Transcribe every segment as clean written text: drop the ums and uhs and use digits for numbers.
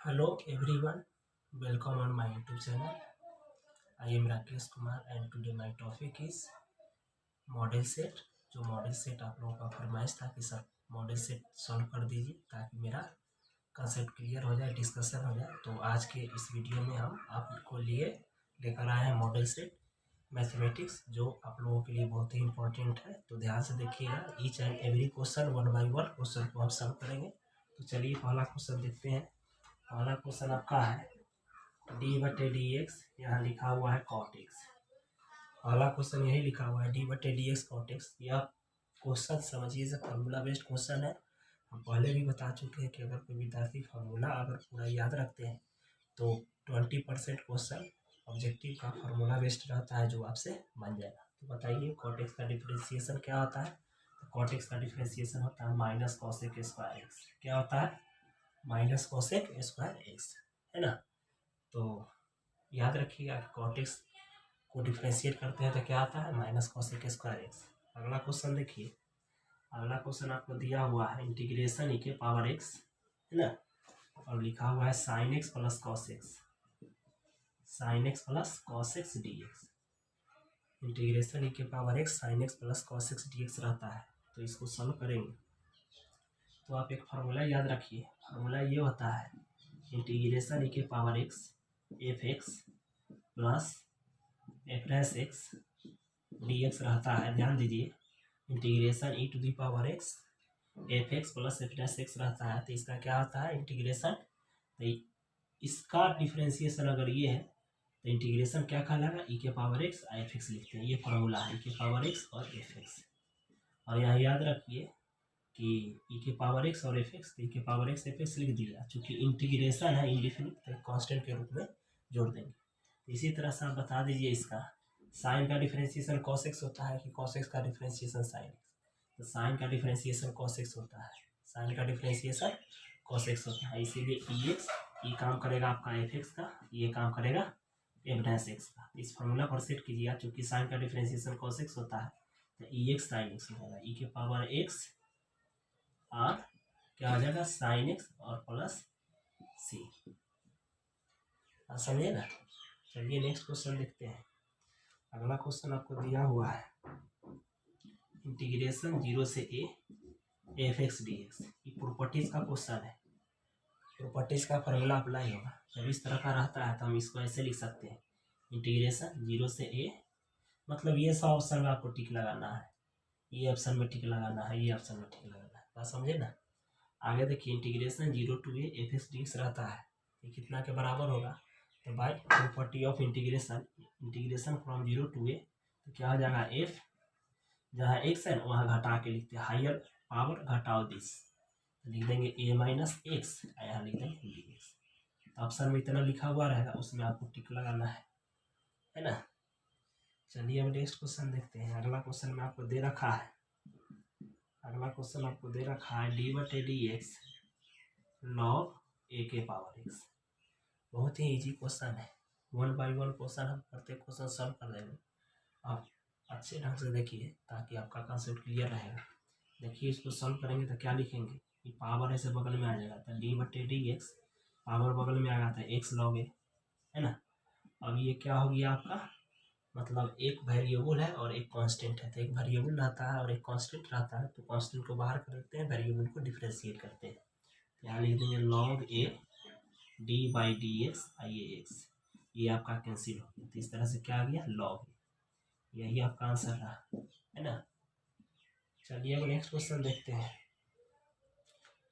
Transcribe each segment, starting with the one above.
Hello everyone, welcome on my YouTube channel. I am Rakesh Kumar and today my topic is model set. जो model set आप लोगों का फरमाइश था कि सर मॉडल सेट सॉल्व कर दीजिए ताकि मेरा कंसेप्ट क्लियर हो जाए, डिस्कशन हो जाए। तो आज के इस वीडियो में हम आपको लिए लेकर आए हैं मॉडल सेट मैथमेटिक्स, जो आप लोगों के लिए बहुत ही इंपॉर्टेंट है। तो ध्यान से देखिएगा, each and every question one by one question को हम सॉल्व करेंगे। तो चलिए पहला क्वेश्चन देखते हैं। पहला क्वेश्चन आपका है डी बटे डी एक्स, यहाँ लिखा हुआ है कॉट एक्स। पहला क्वेश्चन यही लिखा हुआ है डी बटे डी एक्स कॉट एक्स। यह क्वेश्चन समझिए से फार्मूला बेस्ड क्वेश्चन है। हम पहले भी बता चुके हैं कि अगर कोई विद्यार्थी फार्मूला अगर पूरा याद रखते हैं तो 20% क्वेश्चन ऑब्जेक्टिव का फार्मूला बेस्ड रहता है जो आपसे बन जाएगा। तो बताइए कॉट एक्स का डिफरेंशिएशन क्या होता है। तो कॉट एक्स का डिफरेंशिएशन होता है माइनस कॉसेक स्क्वायर एक्स। क्या होता है? माइनस कॉसेक स्क्वायर एक्स, है ना। तो याद रखिएगा कि कॉट एक्स को डिफ्रेंशिएट करते हैं तो क्या आता है? Minus cosec square x. अगला क्वेश्चन देखिए। अगला क्वेश्चन आपको दिया हुआ है इंटीग्रेशन ई के पावर एक्स, है ना, और लिखा हुआ है sine x plus cos x, sine x plus cos x d x. Integration e के power x sine x plus cos x d x रहता है। तो इसको सॉल्व करेंगे तो आप एक फार्मूला याद रखिए। फार्मूला ये होता है इंटीग्रेशन ई के power x f x plus f dash x d x रहता है। ध्यान दीजिए, integration e to the power x f x plus f dash x रहता है। तो इसका क्या होता है? इंटीग्रेशन। तो इसका डिफ्रेंसिएशन अगर ये है तो इंटीग्रेशन क्या कहलाएगा? ई के पावर एक्स एफ एक्स लिखते हैं। ये फार्मूला है ई के पावर एक्स और एफ एक्स। और यहाँ याद रखिए कि ई के पावर एक्स और एफ एक्स, तो ई के पावर एक्स एफ एक्स लिख दिया। चूँकि इंटीग्रेशन है इंडिफिनिट, तो कांस्टेंट के रूप में जोड़ देंगे। इसी तरह से आप बता दीजिए इसका साइन का डिफरेंशिएशन कॉस एक्स होता है कि कॉस एक्स का डिफरेंशिएशन साइन एक्स। तो साइन का डिफरेंशिएशन कॉस एक्स होता है, साइन का डिफरेंशिएशन कॉस एक्स होता है। इसीलिए ई एक्स, ई काम करेगा आपका एफ एक्स का, ये काम करेगा एफ डैश एक्स का। इस फॉर्मूला पर सेट कीजिएगा। चूँकि साइन का डिफरेंशिएशन कॉस एक्स होता है तो ई एक्स साइन एक्स हो जाएगा। ई के पावर एक्स और क्या हो जाएगा? साइन एक्स और प्लस सी। समझे ना। चलिए नेक्स्ट क्वेश्चन देखते हैं। अगला क्वेश्चन आपको दिया हुआ है इंटीग्रेशन जीरो से ए एफ एक्स डी एक्स। ये प्रॉपर्टीज का क्वेश्चन है। प्रॉपर्टीज का फॉर्मूला अप्लाई होगा जब इस तरह का रहता है तो हम इसको ऐसे लिख सकते हैं इंटीग्रेशन जीरो से ए, मतलब ये सब ऑप्शन में आपको टिक लगाना है, ये ऑप्शन में टिक लगाना है, ये ऑप्शन में टिक लगाना है। बात समझे ना। आगे देखिए integration zero to a f x d x रहता है। ये कितना के बराबर होगा? तो by property of integration, integration from zero to a, तो क्या हो जाएगा? एफ, जहाँ एक्स है वहाँ घटा के लिखते हैं हायर पावर घटाओ दिस, लिख देंगे ए माइनस एक्स, यहाँ लिख देंगे डी एक्स। ऑप्शन में इतना लिखा हुआ रहेगा, उसमें आपको टिक लगाना है ना। चलिए अब नेक्स्ट क्वेश्चन देखते हैं। अगला क्वेश्चन में आपको दे रखा है, अगला क्वेश्चन आपको दे रखा है डी बटे डी एक्स लॉग ए के पावर एक्स। बहुत ही इजी क्वेश्चन है, वन बाई वन क्वेश्चन हम प्रत्येक क्वेश्चन सॉल्व कर देंगे। आप अच्छे ढंग से देखिए ताकि आपका कंसेप्ट क्लियर रहेगा। देखिए इसको सॉल्व करेंगे तो क्या लिखेंगे? ये पावर ऐसे बगल में आ जाएगा तो डी बटे डी एक्स, पावर बगल में आ जाता है एक्स लॉग ए, है ना। अब ये क्या हो गया आपका? मतलब एक वेरिएबल है और एक कांस्टेंट है। तो एक वेरिएबल रहता है और एक कांस्टेंट रहता है, तो कांस्टेंट को बाहर कर देते हैं, वेरिएबल को डिफरेंशिएट करते हैं। यहाँ लिख देंगे log A D by D x I A x, ये आपका कैंसिल हो गया। तो इस तरह से क्या आ गया? लॉग। यही आपका आंसर रहा, है ना। चलिए अब नेक्स्ट क्वेश्चन देखते हैं।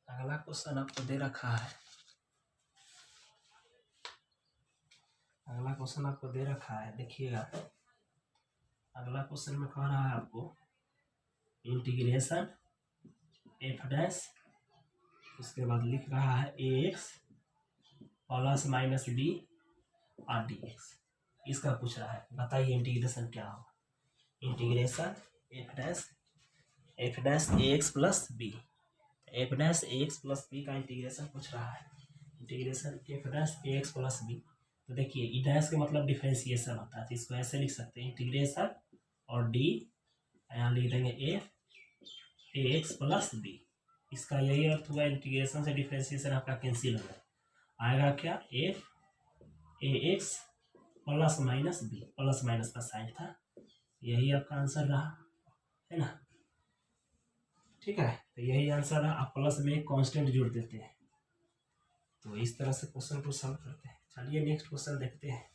अगला क्वेश्चन आपको दे रखा है, अगला क्वेश्चन आपको दे रखा है, देखिएगा। अगला क्वेश्चन में कह रहा है आपको इंटीग्रेशन एफ डैश, उसके बाद लिख रहा है a x plus minus b और डी एक्स। इसका पूछ रहा है, बताइए इंटीग्रेशन क्या होगा? Integration f dash a x plus b, f dash a x plus b का इंटीग्रेशन पूछ रहा है। Integration f dash a x plus b, तो देखिए ई डैश के मतलब डिफरेंशिएशन होता है, तो इसको ऐसे लिख सकते हैं इंटीग्रेशन और डी, यहाँ लिख देंगे f a x plus b. इसका यही अर्थ हुआ इंटीग्रेशन से डिफरेंशिएशन आपका कैंसिल हो गया। आएगा क्या, f a x plus minus b, plus minus का साइन था, यही आपका आंसर रहा, है ना। ठीक है, तो यही आंसर रहा। आप प्लस में एक कांस्टेंट जोड़ देते हैं, तो इस तरह से क्वेश्चन को सॉल्व करते हैं। चलिए नेक्स्ट क्वेश्चन देखते हैं।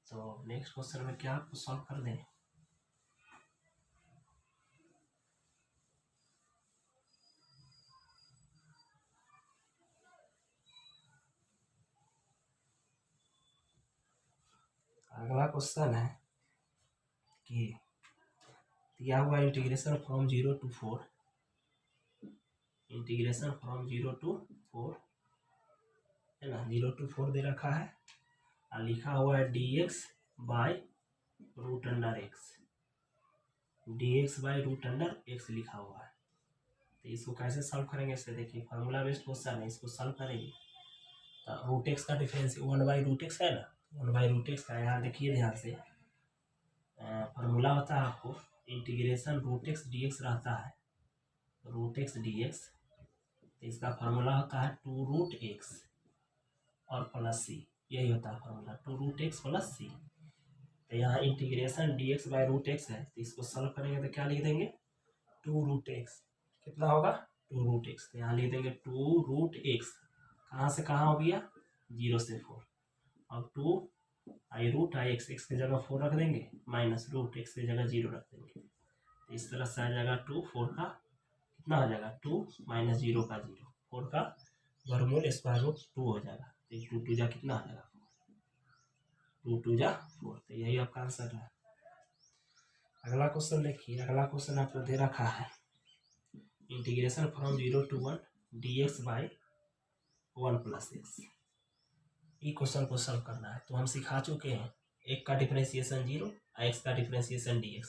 तो नेक्स्ट क्वेश्चन में क्या आपको सॉल्व कर दें, अगला क्वेश्चन है कि दिया हुआ integration from 0 to 4, integration from 0 to 4 है ना, 0 to 4 दे रखा है और लिखा हुआ है dx by root under x, dx by root under x लिखा हुआ है। तो इसको कैसे सॉल्व करेंगे, इससे देखिए फार्मूला बेस्ड क्वेश्चन है, इसको सॉल्व करेंगे तो रूट एक्स का डिफरेंस 1 बाई रूट एक्स है ना, 1 बाई रूट एक्स का, यहाँ देखिए ध्यान से फार्मूला होता है आपको integration root x d x रहता है, रूट एक्स डी एक्स, तो इसका फार्मूला होता है 2 रूट एक्स और प्लस सी, यही होता है formula 2 root x plus c. तो यहाँ integration d x by root x है, तो इसको सॉल्व करेंगे तो क्या लिख देंगे 2 रूट एक्स, कितना होगा 2 रूट एक्स, तो यहाँ लिख देंगे 2 रूट एक्स, कहाँ से कहाँ हो गया 0 से 4, अब 2 आई रूट आई एक्स, एक्स की जगह 4 रख देंगे, माइनस रूट एक्स की जगह 0 रख देंगे, तो इस तरह से आ जाएगा 2, 4 का कितना हो जाएगा 2 माइनस 0 का 0, 4 का वर्गमूल स्क्वायर रूट 2 हो जाएगा, तो 2 2 जा कितना आ जाएगा 2 2 जा 4, तो यही आपका आंसर है। अगला क्वेश्चन देखिए, अगला क्वेश्चन आपको दे रखा है integration from 0 to 1 dx by 1 plus x, ये क्वेश्चन को सॉल्व करना है। तो हम सिखा चुके हैं एक का डिफरेंशिएशन 0, एक्स का डिफरेंशिएशन dx,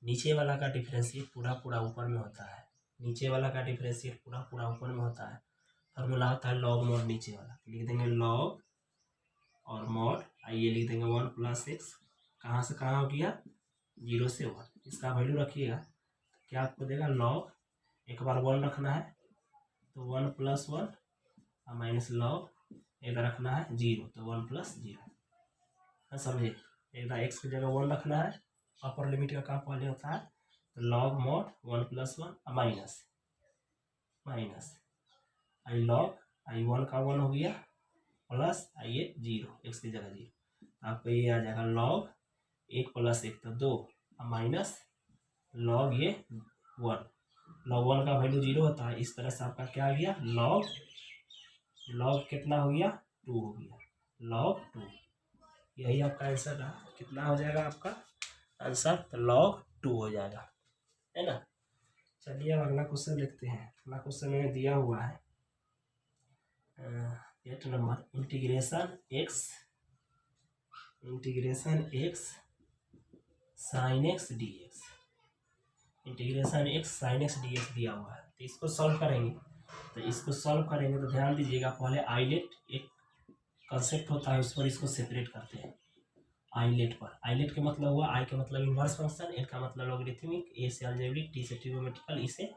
नीचे वाला का डिफरेंशिएट पूरा पूरा ऊपर में होता है, नीचे वाला का डिफरेंशिएट पूरा पूरा ऊपर में होता है, फार्मूला होता है लॉग मॉड नीचे वाला, लिख देंगे लॉग और मॉड, आइए लिख देंगे 1 प्लस एक्स, कहाँ से कहाँ हो गया 0 से 1, इसका वैल्यू रखिएगा, तो क्या आपको देगा लॉग, एक बार 1 रखना है तो 1 प्लस 1 और माइनस लॉग, इधर रखना है 0 तो 1 प्लस 0, समझे, इधर एक्स की जगह 1 रखना है, अपर लिमिट का काम पहले होता है, तो log mod 1 plus 1 minus minus i log, i 1 का 1 हो गया प्लस आई ये 0, एक्स की जगह 0, आपको ये आ जाएगा लॉग 1 प्लस 1 तो 2 माइनस लॉग ये 1, लॉग 1 का वैल्यू 0 होता है, इस तरह से आपका क्या आ गया लॉग, लॉग कितना हो गया 2 हो गया, लॉग 2, यही आपका आंसर रहा, कितना हो जाएगा आपका आंसर, तो लॉग 2 हो जाएगा, है ना। चलिए अब अगला क्वेश्चन देखते हैं। अगला क्वेश्चन में दिया हुआ है 8 number, integration x sine x d x, integration x sine x d x दिया हुआ है, तो इसको सॉल्व करेंगे, तो इसको सॉल्व करेंगे तो ध्यान दीजिएगा, पहले आइलेट एक कंसेप्ट होता है उस पर इसको सेपरेट करते हैं, आइलेट पर, आइलेट के मतलब हुआ आई के मतलब इन्वर्स फंक्शन, एन का मतलब लॉगरिथमिक, ए से अलजेब्रिक, टी से ट्रिगोनोमेट्रिकल, ई से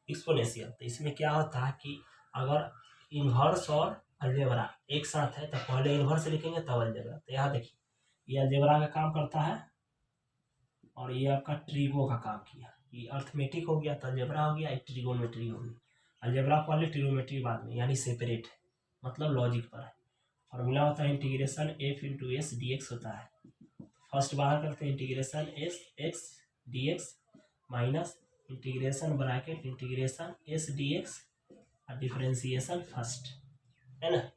एक्सपोनेंशियल। तो इसमें क्या होता है कि अगर इन्वर्स और अलजेब्रा एक साथ है तो पहले इन्वर्स लिखेंगे तब अलजेब्रा, तो यहाँ देखिए ये अलजेब्रा का काम करता है और ये आपका ट्रिगो का काम किया, ये अर्थमेटिक हो गया तो अलजेब्रा हो गया, एक ट्रिगोनोमेट्री हो गई, अलजेब्रा पहले ट्रिगोनोमेट्री बाद में, यानी सेपरेट है, मतलब लॉजिक पर है। फॉर्मूला होता है integration f into s d x होता है, फर्स्ट बाहर करते हैं integration S x d x minus integration bracket integration S d x और डिफरेंशिएशन फर्स्ट, है ना,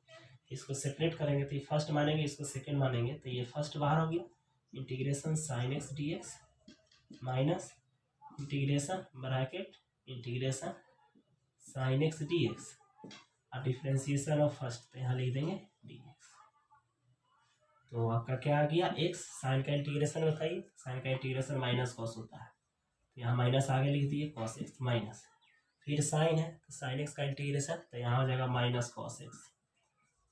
इसको सेपरेट करेंगे तो ये फर्स्ट मानेंगे, इसको सेकंड मानेंगे, तो ये फर्स्ट बाहर हो गया, integration sine x d x minus integration bracket integration sine x d x और डिफरेंशिएशन ऑफ फर्स्ट, तो यहाँ लिख देंगे डी एक्स। तो आपका क्या आ गया एक्स, साइन का इंटीग्रेशन बताइए, साइन का इंटीग्रेशन माइनस कॉस होता है, तो यहाँ माइनस आगे लिख दिए कॉस एक्स माइनस, फिर साइन है तो साइन एक्स का इंटीग्रेशन, तो यहाँ हो जाएगा माइनस कॉस एक्स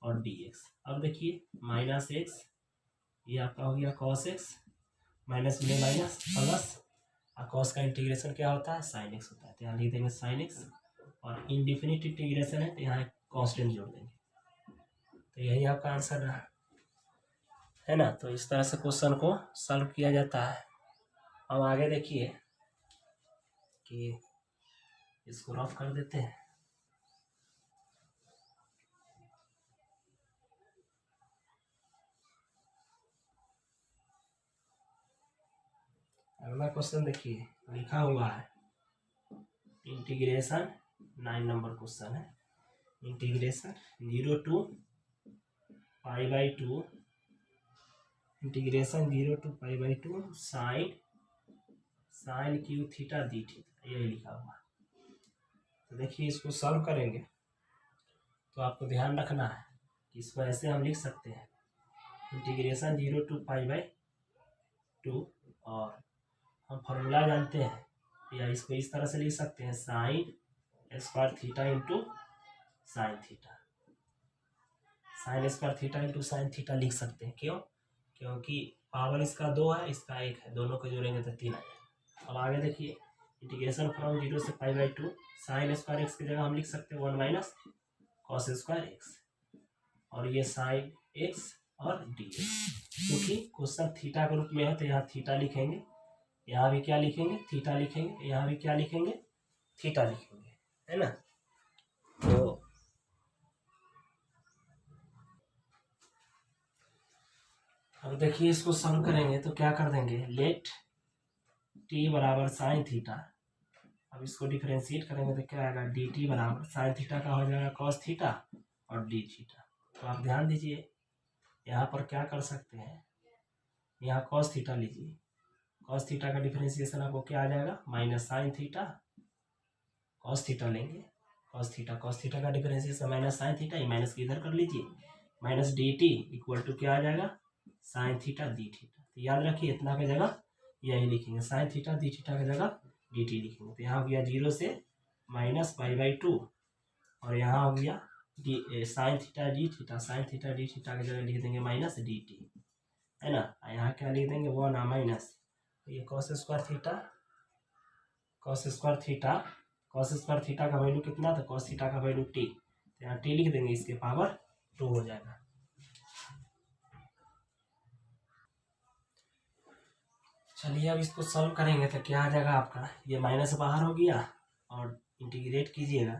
और डी एक्स। अब देखिए माइनस एक्स, ये आपका हो गया कॉस एक्स, माइनस में माइनस प्लस, और कॉस का इंटीग्रेशन क्या होता है साइन एक्स होता है, तो यहाँ लिख देंगे साइन एक्स, और इनडिफिनिट इंटीग्रेशन है तो यहाँ कांस्टेंट जोड़ देंगे, तो यही आपका आंसर रहा, है ना। तो इस तरह से क्वेश्चन को सॉल्व किया जाता है। अब आगे देखिए कि इसको रफ कर देते हैं। अगला क्वेश्चन देखिए, लिखा हुआ है इंटीग्रेशन, 9 नंबर क्वेश्चन है। Integration 0 to π/2, integration 0 to π/2 sine cube theta d theta, यही लिखा हुआ। तो देखिए इसको सॉल्व करेंगे तो आपको ध्यान रखना है कि इसको ऐसे हम लिख सकते हैं, इंटीग्रेशन 0 to π/2, और हम फॉर्मूला जानते हैं, या इसको इस तरह से लिख सकते हैं, sine square theta into sine theta, sine square theta into sine theta लिख सकते हैं। क्यों? क्योंकि पावर इसका 2 है, इसका 1 है, दोनों को जोड़ेंगे तो 3 आ जाएगा। अब आगे देखिए, इंटीग्रेशन फ्रॉम 0 से π/2 साइन स्क्वायर एक्स की जगह हम लिख सकते हैं 1 माइनस कॉस स्क्वायर एक्स, और ये साइन एक्स और डी एक्स। क्योंकि क्वेश्चन थीटा के रूप में है तो यहाँ थीटा लिखेंगे, यहाँ भी क्या लिखेंगे, थीटा लिखेंगे, यहाँ भी क्या लिखेंगे, थीटा लिखेंगे, है ना। तो अब देखिए इसको सॉल्व करेंगे तो क्या कर देंगे, लेट टी बराबर साइन थीटा। अब इसको डिफरेंशिएट करेंगे तो क्या आएगा, डी टी बराबर साइन थीटा का हो जाएगा कॉस थीटा और डी थीटा। तो आप ध्यान दीजिए, यहाँ पर क्या कर सकते हैं, यहाँ कॉस थीटा लीजिए, कॉस थीटा का डिफरेंशिएशन आपको क्या आ जाएगा, minus sine theta cos theta लेंगे, कॉस थीटा का डिफरेंशिएशन माइनस साइन थीटा, ये माइनस इधर कर लीजिए, minus d t equal to क्या आ जाएगा, साइन थीटा डी थीटा। तो याद रखिए इतना की जगह यही लिखेंगे, साइन थीटा डी थीटा की जगह डी टी लिखेंगे। तो यहाँ हो गया 0 से माइनस π/2, और यहाँ हो गया sine theta d theta, sine theta d theta की जगह लिख देंगे माइनस डी टी, है ना। यहाँ क्या लिख देंगे 1 माइनस, ये cos square theta, cos square theta का वैल्यू कितना था, कॉस थीटा का वैल्यू टी, तो यहाँ टी लिख देंगे, इसके पावर 2 हो जाएगा। चलिए अब इसको सॉल्व करेंगे तो क्या आ जाएगा आपका, ये माइनस बाहर हो गया और इंटीग्रेट कीजिएगा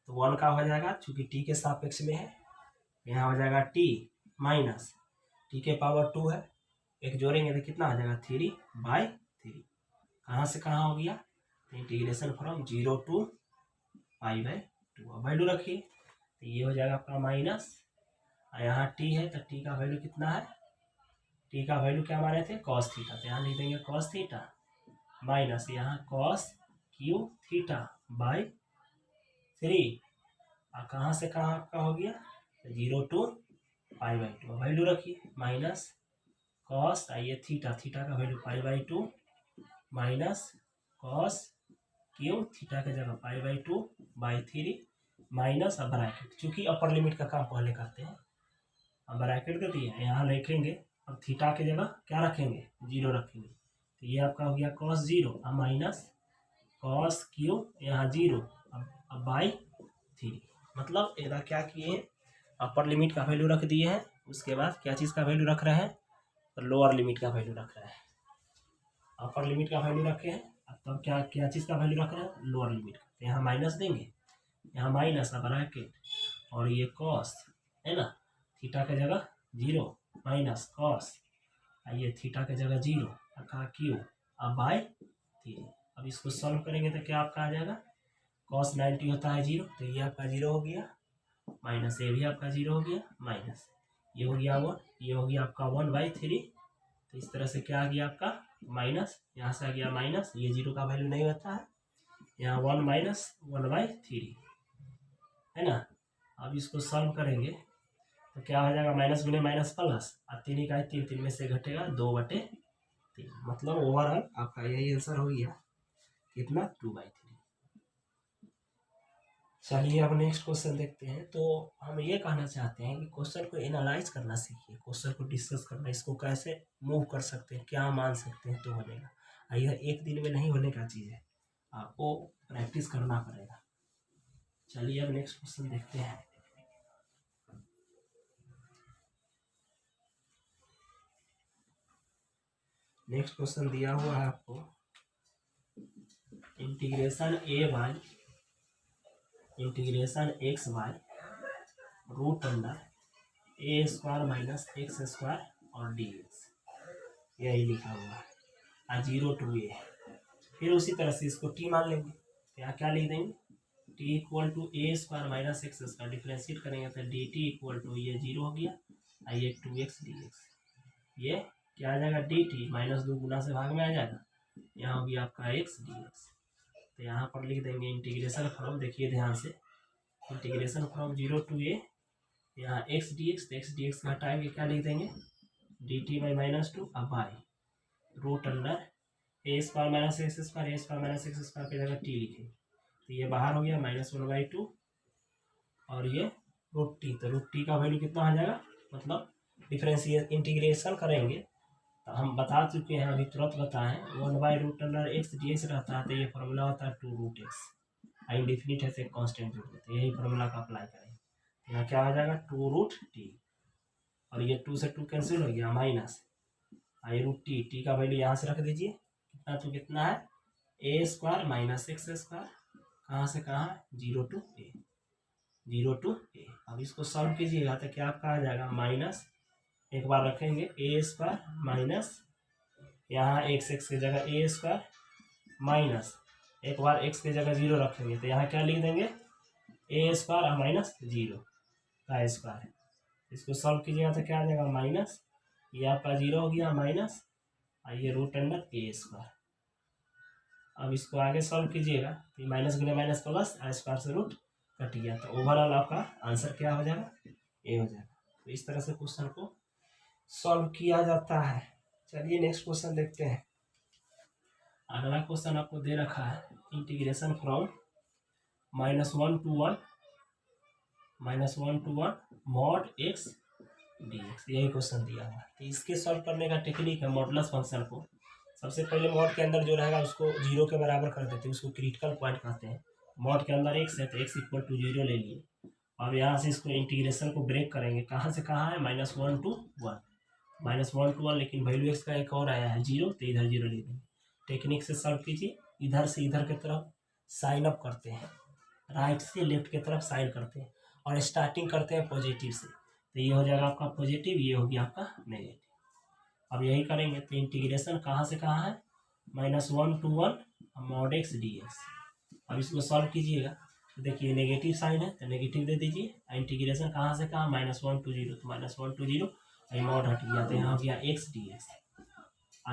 तो 1 का हो जाएगा, चूंकि टी के सापेक्ष में है, यहाँ हो जाएगा टी माइनस टी के पावर 2 है, एक जोड़ेंगे तो कितना आ जाएगा 3/3। कहाँ से कहाँ हो गया, तो इंटीग्रेशन फ्रॉम 0 to π/2। अब वैल्यू रखिए तो ये हो जाएगा आपका माइनस, और यहाँ टी है तो टी का वैल्यू कितना है, टी का वैल्यू क्या माने थे, कॉस थीटा, तो यहाँ लिख देंगे कॉस थीटा माइनस यहाँ कॉस क्यू थीटा बाई 3, और कहाँ से कहाँ आपका हो गया 0 to π/2। वैल्यू रखिए माइनस कॉस, ये थीटा का value π/2 minus cos cube theta की जगह π/2/3 माइनस, अब ब्रैकेट, चूंकि अपर लिमिट का काम पहले करते हैं, अब ब्रैकेट कर दिए, यहाँ लिखेंगे, अब थीटा की जगह क्या रखेंगे 0 रखेंगे, तो ये आपका हो गया cos 0 अब माइनस cos क्यू यहाँ 0 अब बाई 3। मतलब इधर क्या किए, अपर लिमिट का वैल्यू रख दिए हैं, उसके बाद क्या चीज़ का वैल्यू रख रहे हैं, तो लोअर लिमिट का वैल्यू रख रहे हैं। अपर लिमिट का वैल्यू रखे हैं, अब तब क्या क्या चीज़ का वैल्यू रख रहे हैं, लोअर लिमिट का, तो यहाँ माइनस देंगे, यहाँ माइनस अब ब्रैकेट, और ये कॉस है ना, थीटा की जगह 0 माइनस कॉस, ये थीटा की जगह 0 रखा क्यू अब बाई 3। अब इसको सॉल्व करेंगे तो क्या आपका आ जाएगा, कॉस 90 होता है 0, तो ये आपका 0 हो गया, माइनस ये भी आपका 0 हो गया, माइनस ये हो गया 1, ये हो गया आपका 1/3। तो इस तरह से क्या आ गया आपका माइनस, यहाँ से आ गया माइनस, ये 0 का वैल्यू नहीं होता है, यहाँ 1 माइनस 1/3, है ना। अब इसको सॉल्व करेंगे तो क्या हो जाएगा, माइनस गुने माइनस प्लस, और 3 का 3 में से घटेगा 2/3, मतलब ओवरऑल आपका यही आंसर हो गया, कितना 2/3। चलिए अब नेक्स्ट क्वेश्चन देखते हैं। तो हम ये कहना चाहते हैं कि क्वेश्चन को एनालाइज करना सीखिए, क्वेश्चन को डिस्कस करना, इसको कैसे मूव कर सकते हैं, क्या मान सकते हैं तो बनेगा। यह एक दिन में नहीं होने का चीज़ है, आपको प्रैक्टिस करना पड़ेगा। चलिए अब नेक्स्ट क्वेश्चन देखते हैं। नेक्स्ट क्वेश्चन दिया हुआ है आपको, integration x y root under a square minus x square और डी एक्स, यही लिखा हुआ है 0 to a। फिर उसी तरह से इसको टी मान लेंगे, यहाँ क्या लिख देंगे, t equal to a square minus x square, differentiate करेंगे तो डी टी इक्वल टू ये 0 हो गया, ये 2x डी एक्स, ये क्या आ जाएगा डी टी माइनस 2 गुना से भाग में आ जाएगा, यहाँ हो गया आपका x डी एक्स। तो यहाँ पर लिख देंगे इंटीग्रेशन फ्रॉम, देखिए ध्यान से, इंटीग्रेशन फ्रॉम 0 to a, यहाँ x डी एक्स, तो x डी एक्स हटाएंगे क्या लिख देंगे, डी टी बाई माइनस 2 अब by root under a square minus x square, a square minus x square की जगह टी लिखेंगे, तो ये बाहर हो गया -1/2 और ये रूट टी, तो रूट टी का वैल्यू कितना आ जाएगा, मतलब डिफरेंशिएट इंटीग्रेशन करेंगे तो हम बता चुके हैं अभी, तुरंत बताएं 1/√x dx रहता है, तो ये फॉर्मूला होता है 2√x, इंडिफिनिट है से कांस्टेंट जोड़ देते, यही फॉर्मूला का अप्लाई करेंगे। यहाँ क्या आ जाएगा 2√t और ये 2 से 2 कैंसिल हो गया माइनस, ये रूट टी का वैल्यू यहाँ से रख दीजिए, कितना तो कितना है ए स्क्वायर माइनस एक्स स्क्वायर, कहाँ से कहाँ 0 to a। अब इसको सॉल्व कीजिएगा तो क्या आपका आ जाएगा माइनस, एक बार रखेंगे ए स्क्वायर माइनस, यहाँ एक्स की जगह ए स्क्वायर माइनस, एक बार एक्स की जगह 0 रखेंगे तो यहाँ क्या लिख देंगे ए स्क्वायर और माइनस 0 का स्क्वायर, इसको सॉल्व कीजिएगा तो क्या आ जाएगा माइनस, ये आपका 0 हो गया माइनस, ये रूट अंडर ए स्क्वायर। अब इसको आगे सॉल्व कीजिएगा तो माइनस गुना माइनस प्लस, स्क्वायर से रूट कट गया, तो ओवरऑल आपका आंसर क्या हो जाएगा, ए हो जाएगा। तो इस तरह से क्वेश्चन को सॉल्व किया जाता है। चलिए नेक्स्ट क्वेश्चन देखते हैं। अगला क्वेश्चन आपको दे रखा है, integration from -1 to 1 mod x d x, यही क्वेश्चन दिया हुआ है। तो इसके सॉल्व करने का टेक्निक है, मॉडुलस फंक्शन को सबसे पहले मॉड के अंदर जो रहेगा उसको 0 के बराबर कर देते हैं, उसको क्रिटिकल पॉइंट कहते हैं। मॉड के अंदर x है तो x इक्वल टू 0 ले लिए, और यहाँ से इसको इंटीग्रेशन को ब्रेक करेंगे, कहाँ से कहाँ है -1 to 1, लेकिन वैल्यू x का एक और आया है 0, तो इधर 0 ले देंगे। टेक्निक से सॉल्व कीजिए, इधर से इधर की तरफ साइन अप करते हैं, राइट से लेफ्ट की तरफ साइन करते हैं, और स्टार्टिंग करते हैं पॉजिटिव से, तो ये हो जाएगा आपका पॉजिटिव, ये हो गया आपका नेगेटिव। अब यही करेंगे तो इंटीग्रेशन कहाँ से कहाँ है -1 to 1 mod x d x. अब इसको सॉल्व कीजिएगा तो देखिए नेगेटिव साइन है तो नेगेटिव दे दीजिए, इंटीग्रेशन कहाँ से कहाँ -1 to 0, तो -1 to 0, ये मॉड हट गया तो यहाँ हो गया एक्स डी एक्स।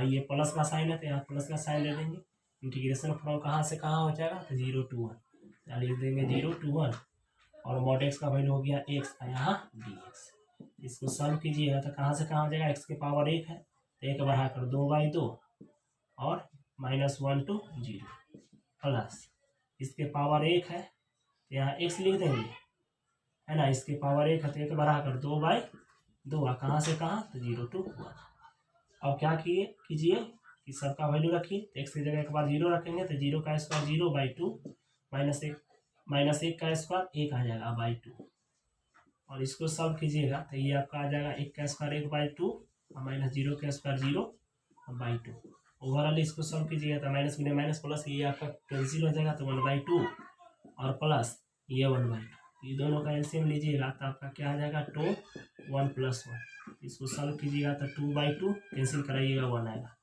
ये प्लस का साइन है तो यहाँ प्लस का साइन दे देंगे, इंटीग्रेशन फ्रॉम कहाँ से कहाँ हो जाएगा तो 0 to 1, लिख देंगे 0 to 1, और मॉड एक्स का वैल्यू हो गया एक्स, यहाँ डी एक्स। इसको सॉल्व कीजिएगा तो कहाँ से कहाँ हो जाएगा, एक्स के पावर 1 है तो 1 बढ़ाकर 2/2 और -1 to 0 प्लस इसके पावर 1 है तो यहाँ x लिख देंगे, है ना, इसके पावर 1 है तो 1 बढ़ाकर 2/2, कहाँ से कहाँ तो 0 to 1। अब क्या कीजिए कि सबका वैल्यू रखिए, तो x की जगह एक बार 0 रखेंगे तो 0 का स्क्वायर 0/2 -1 का स्क्वायर 1 आ जाएगा /2, और इसको सॉल्व कीजिएगा तो ये आपका आ जाएगा 1 का स्क्वायर 1/2 और -0 का स्क्वायर 0/2। ओवरऑल इसको सॉल्व कीजिएगा तो माइनस गुने माइनस प्लस, ये आपका कैंसिल हो जाएगा तो 1/2 और प्लस ये 1/2, ये दोनों का एलसीएम लीजिएगा तो आपका क्या आ जाएगा 2 1 + 1। इसको सॉल्व कीजिएगा तो 2/2 कैंसिल कराइएगा 1 आएगा,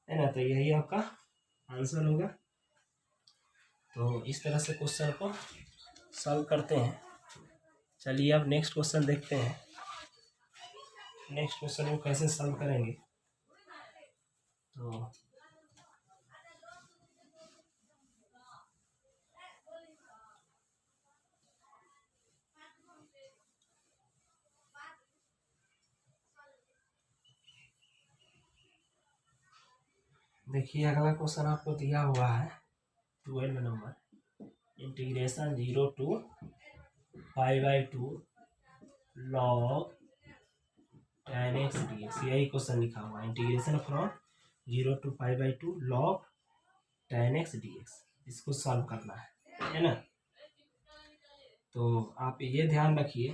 है ना, तो यही आपका आंसर होगा। तो इस तरह से क्वेश्चन को सॉल्व करते हैं। चलिए अब नेक्स्ट क्वेश्चन देखते हैं, नेक्स्ट क्वेश्चन को कैसे सॉल्व करेंगे। तो देखिए अगला क्वेश्चन आपको दिया हुआ है 12 number, integration 0 to π/2 log tan x dx, यही क्वेश्चन लिखा हुआ है, integration from 0 to π/2 log tan x dx, इसको सॉल्व करना है ना। तो आप ये ध्यान रखिए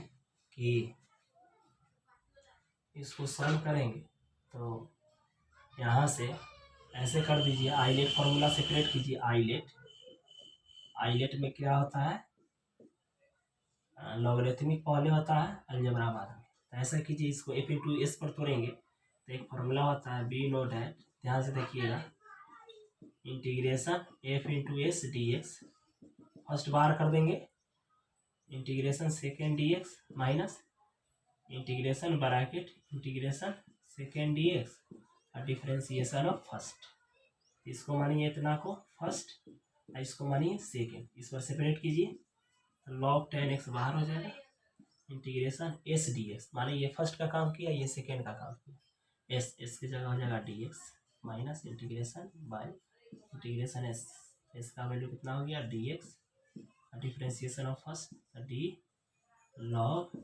कि इसको सॉल्व करेंगे तो यहाँ से ऐसे कर दीजिए, आइलेट फॉर्मूला सेपरेट कीजिए। आइलेट में क्या होता है, लॉगरिथमिक पहले होता है, अलजेब्रा बाद में। तो ऐसा कीजिए, इसको एफ इंटू एस पर तोड़ेंगे तो एक फॉर्मूला होता है बी नोट एट, ध्यान से देखिएगा, integration f into s d x, first बार कर देंगे, integration second d x minus integration bracket integration second d x और डिफ्रेंसिएशन ऑफ फर्स्ट। इसको मानिए इतना को फर्स्ट, इसको मानिए सेकेंड, इस पर सेपरेट कीजिए, लॉग 10x बाहर हो जाएगा, इंटीग्रेशन एस डी एक्स, माने ये फर्स्ट का काम किया, ये सेकेंड का काम किया, एस की जगह हो जाएगा D x minus integration by integration S का वैल्यू कितना हो गया d x, differentiation of first D log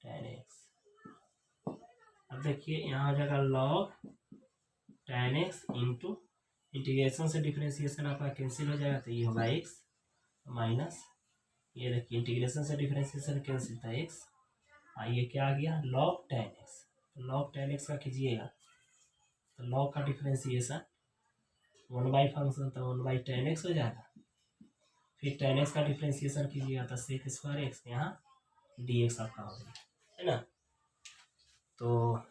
10x। अब देखिए यहाँ हो जाएगा लॉग 10x इंटू इंटीग्रेशन से डिफ्रेंसिएशन आपका कैंसिल हो जाएगा, तो ये होगा x माइनस, ये देखिए इंटीग्रेशन से डिफ्रेंसिएशन कैंसिल था x, ये क्या आ गया लॉग 10x। लॉग 10x का कीजिएगा तो लॉग का डिफ्रेंसिएशन 1 फंक्शन तो 1/10x हो जाएगा, फिर 10x का डिफ्रेंसिएशन कीजिएगा तो सेक स्क्वायर x, यहाँ dx आपका हो जाएगा, है ना। तो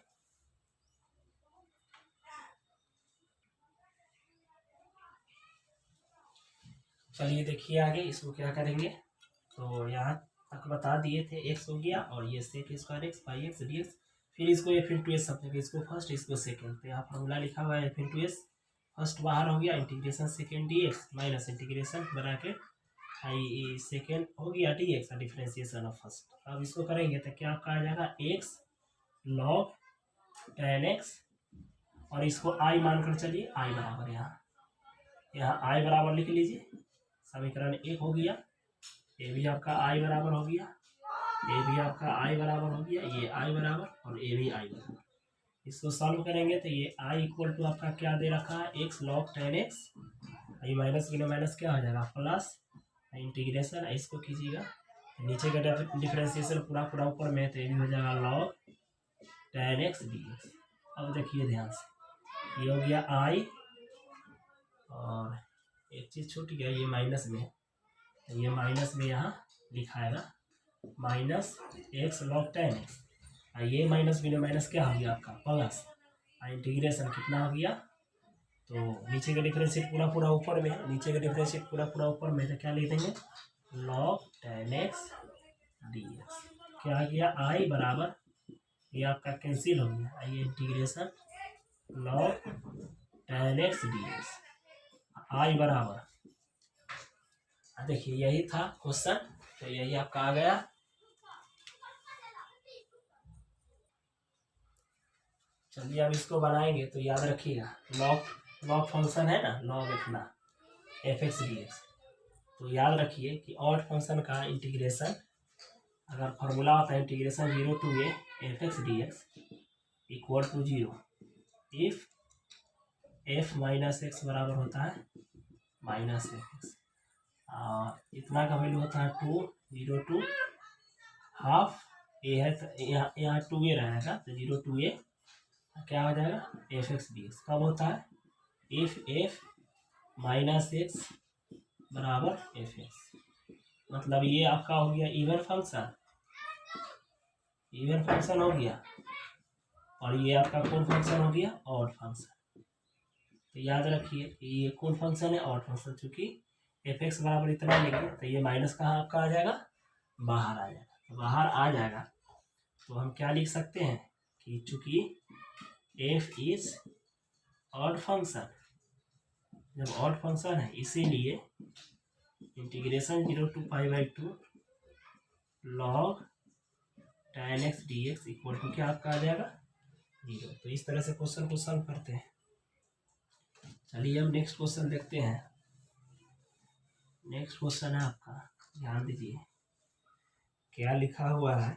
चलिए देखिए आगे इसको क्या करेंगे, तो यहाँ तक बता दिए थे, x हो गया और ये sec square x by x d x, फिर इसको एफ इंटू एस समझेंगे, इसको फर्स्ट इसको सेकेंड, तो यहाँ फॉर्मूला लिखा हुआ है एफ इंटू एस, फर्स्ट बाहर हो गया integration second d x minus integration bracket I second हो गया d x differentiation of first. अब इसको करेंगे तो क्या आपका आ जाएगा एक्स लॉग 10x, और इसको आई मानकर चलिए, आई बराबर यहाँ आई बराबर लिख लीजिए, समीकरण एक हो गया, ये भी आपका आई बराबर हो गया, ये भी आपका आई बराबर हो गया, ये आई बराबर और ये भी आई बराबर। इसको सॉल्व करेंगे तो ये आई इक्वल टू आपका क्या दे रखा है एक्स लॉग 10x, ये माइनस बिना माइनस क्या हो जाएगा प्लस इंटीग्रेशन, इसको कीजिएगा नीचे का डिफ्रेंसिएशन पूरा पूरा ऊपर में, तो ये भी हो जाएगा लॉग 10x dx। अब देखिए ध्यान से, ये हो गया आई और एक चीज़ छूट गया, ये माइनस में, ये माइनस में यहाँ लिखाएगा माइनस एक्स लॉग 10x, ये माइनस बिना माइनस क्या हो गया आपका प्लस, इंटीग्रेशन कितना हो गया, तो नीचे का डिफरेंशिएट पूरा पूरा ऊपर में है, नीचे का डिफरेंशिएट पूरा पूरा ऊपर में, तो क्या लिख देंगे लॉग 10x dx, क्या आ गया आई बराबर, ये आपका कैंसिल हो गया, ये इंटीग्रेशन लॉग 10x dx, आई बराबर, देखिए यही था क्वेश्चन, तो यही आपका आ गया। चलिए अब इसको बनाएंगे तो याद रखिएगा, लॉग फंक्शन है ना, लॉग इतना एफ एक्स डी एक्स, तो याद रखिए कि ऑड फंक्शन का इंटीग्रेशन अगर फॉर्मूला होता है integration 0 to a f x d x equal to 0 if f minus x बराबर होता है माइनस एफ एक्स, और इतना का वैल्यू होता है 2 0 to हाफ ए है, तो यहाँ 2a रहेगा, तो 0 to a क्या हो जाएगा एफ एक्स डी एक्स, कब होता है इफ एफ माइनस एक्स बराबर एफ एक्स, मतलब ये आपका हो गया इवन फंक्शन हो गया, और ये आपका कौन फंक्शन हो गया ऑड फंक्शन। तो याद रखिए कि ये कौन फंक्शन है ऑड फंक्शन, चूंकि एफ एक्स बराबर इतना लेंगे तो ये माइनस कहाँ आपका आ जाएगा बाहर आ जाएगा, तो बाहर आ जाएगा, तो हम क्या लिख सकते हैं कि चूंकि एफ इज ऑड फंक्शन, जब ऑड फंक्शन है इसीलिए integration 0 to π/2 log 10x dx equal to क्या आपका आ जाएगा 0। तो इस तरह से क्वेश्चन को सॉल्व करते हैं। चलिए अब नेक्स्ट क्वेश्चन देखते हैं। नेक्स्ट क्वेश्चन है आपका, ध्यान दीजिए क्या लिखा हुआ है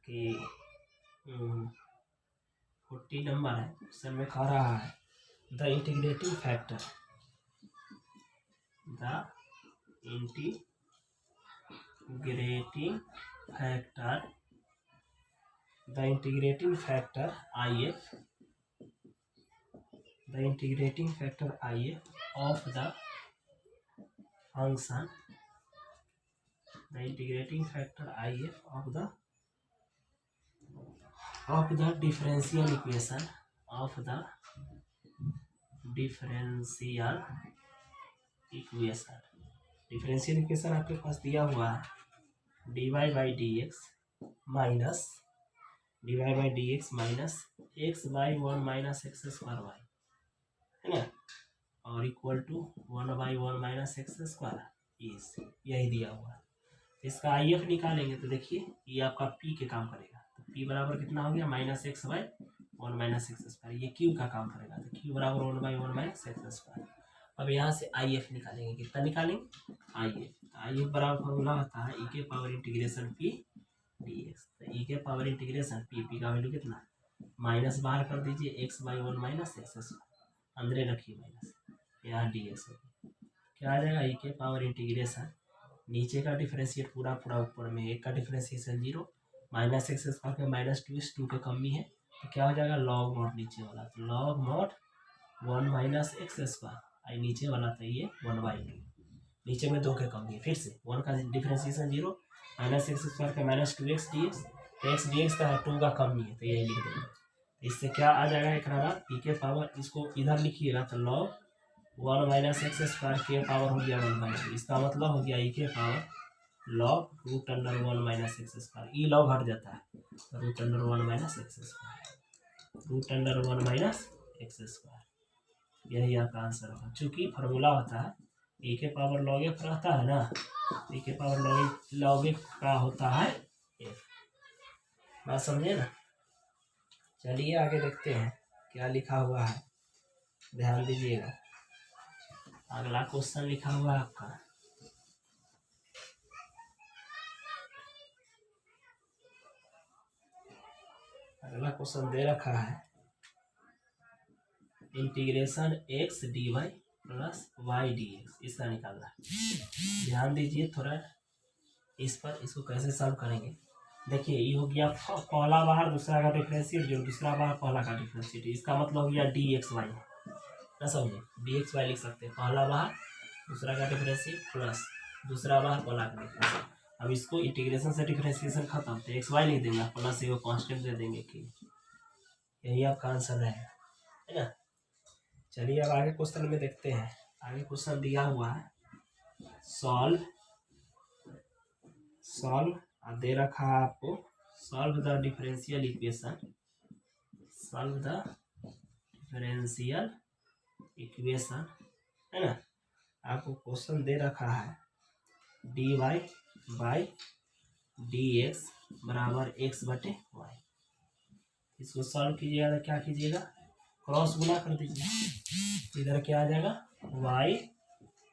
कि 40 नंबर है, क्वेश्चन में कह रहा है the integrating factor IF the integrating factor IF of the function, the integrating factor IF of the differential equation, of the differential equation. Differential equation आपके पास दिया हुआ है dy/dx minus x/1 minus x²y, है ना, और इक्वल टू 1/1 माइनस x², यही दिया हुआ है। इसका IF निकालेंगे तो देखिए ये आपका P के काम करेगा, तो P बराबर कितना हो गया -x/1 माइनस x², ये Q का काम करेगा, तो Q बराबर 1/1 माइनस x²। अब यहाँ से IF निकालेंगे, कितना निकालेंगे IF बराबर फॉर्मूला होता है e के पावर इंटीग्रेशन P dx, तो e के पावर इंटीग्रेशन P का वैल्यू कितना, माइनस बाहर कर दीजिए x/1 माइनस x², अंदर रखिए माइनस, यहाँ dx होगी, क्या आ जाएगा e के पावर इंटीग्रेशन, नीचे का डिफरेंशिएट पूरा ऊपर में, एक का डिफरेंशिएशन 0, माइनस x² के -2 के कमी है, तो क्या हो जाएगा log mod नीचे वाला, तो log mod 1 माइनस x², नीचे वाला था ये 1/2, नीचे में 2 के कमी है, फिर से 1 का डिफरेंशिएशन 0, माइनस x² का -2x dx, तो x dx का 2 का कमी है, तो यही लिख देंगे। इससे क्या आ जाएगा, एक बाद e के पावर, इसको इधर लिखिएगा तो log 1 माइनस x² के पावर हो गया 1/2, इसका मतलब हो गया e के पावर log √1 माइनस x², ई log हट जाता है, √1 माइनस x², √1 माइनस x², यही आपका आंसर होगा। चूँकि फार्मूला होता है e के पावर log f रहता है ना, e के पावर log f का होता है f, बात समझे ना। चलिए आगे देखते हैं क्या लिखा हुआ है, ध्यान दीजिएगा। अगला क्वेश्चन लिखा हुआ है आपका, अगला क्वेश्चन दे रखा है integration x dy plus y dx, इसका निकालना है। ध्यान दीजिए थोड़ा इस पर, इसको कैसे सॉल्व करेंगे। देखिए ये हो गया पहला बाहर दूसरा का डिफरेंशिएट, जो दूसरा बाहर पहला का डिफरेंशिएट, इसका मतलब हो गया dxy, ना समझे, dxy लिख सकते हैं, पहला बाहर दूसरा का डिफरेंशिएट प्लस दूसरा बाहर पहला का डिफरेंशिएट। अब इसको इंटीग्रेशन से डिफरेंशिएशन खत्म, तो xy लिख देंगे, प्लस एगो कांस्टेंट दे देंगे कि यही आपका आंसर है ना। चलिए अब आगे क्वेश्चन में देखते हैं। आगे क्वेश्चन दिया हुआ है सॉल्व दे रखा है आपको, solve the differential equation, solve the differential equation, है ना। आपको क्वेश्चन दे रखा है dy/dx बराबर x/y, इसको सॉल्व कीजिएगा तो क्या कीजिएगा, क्रॉस गुना कर दीजिए, इधर क्या आ जाएगा y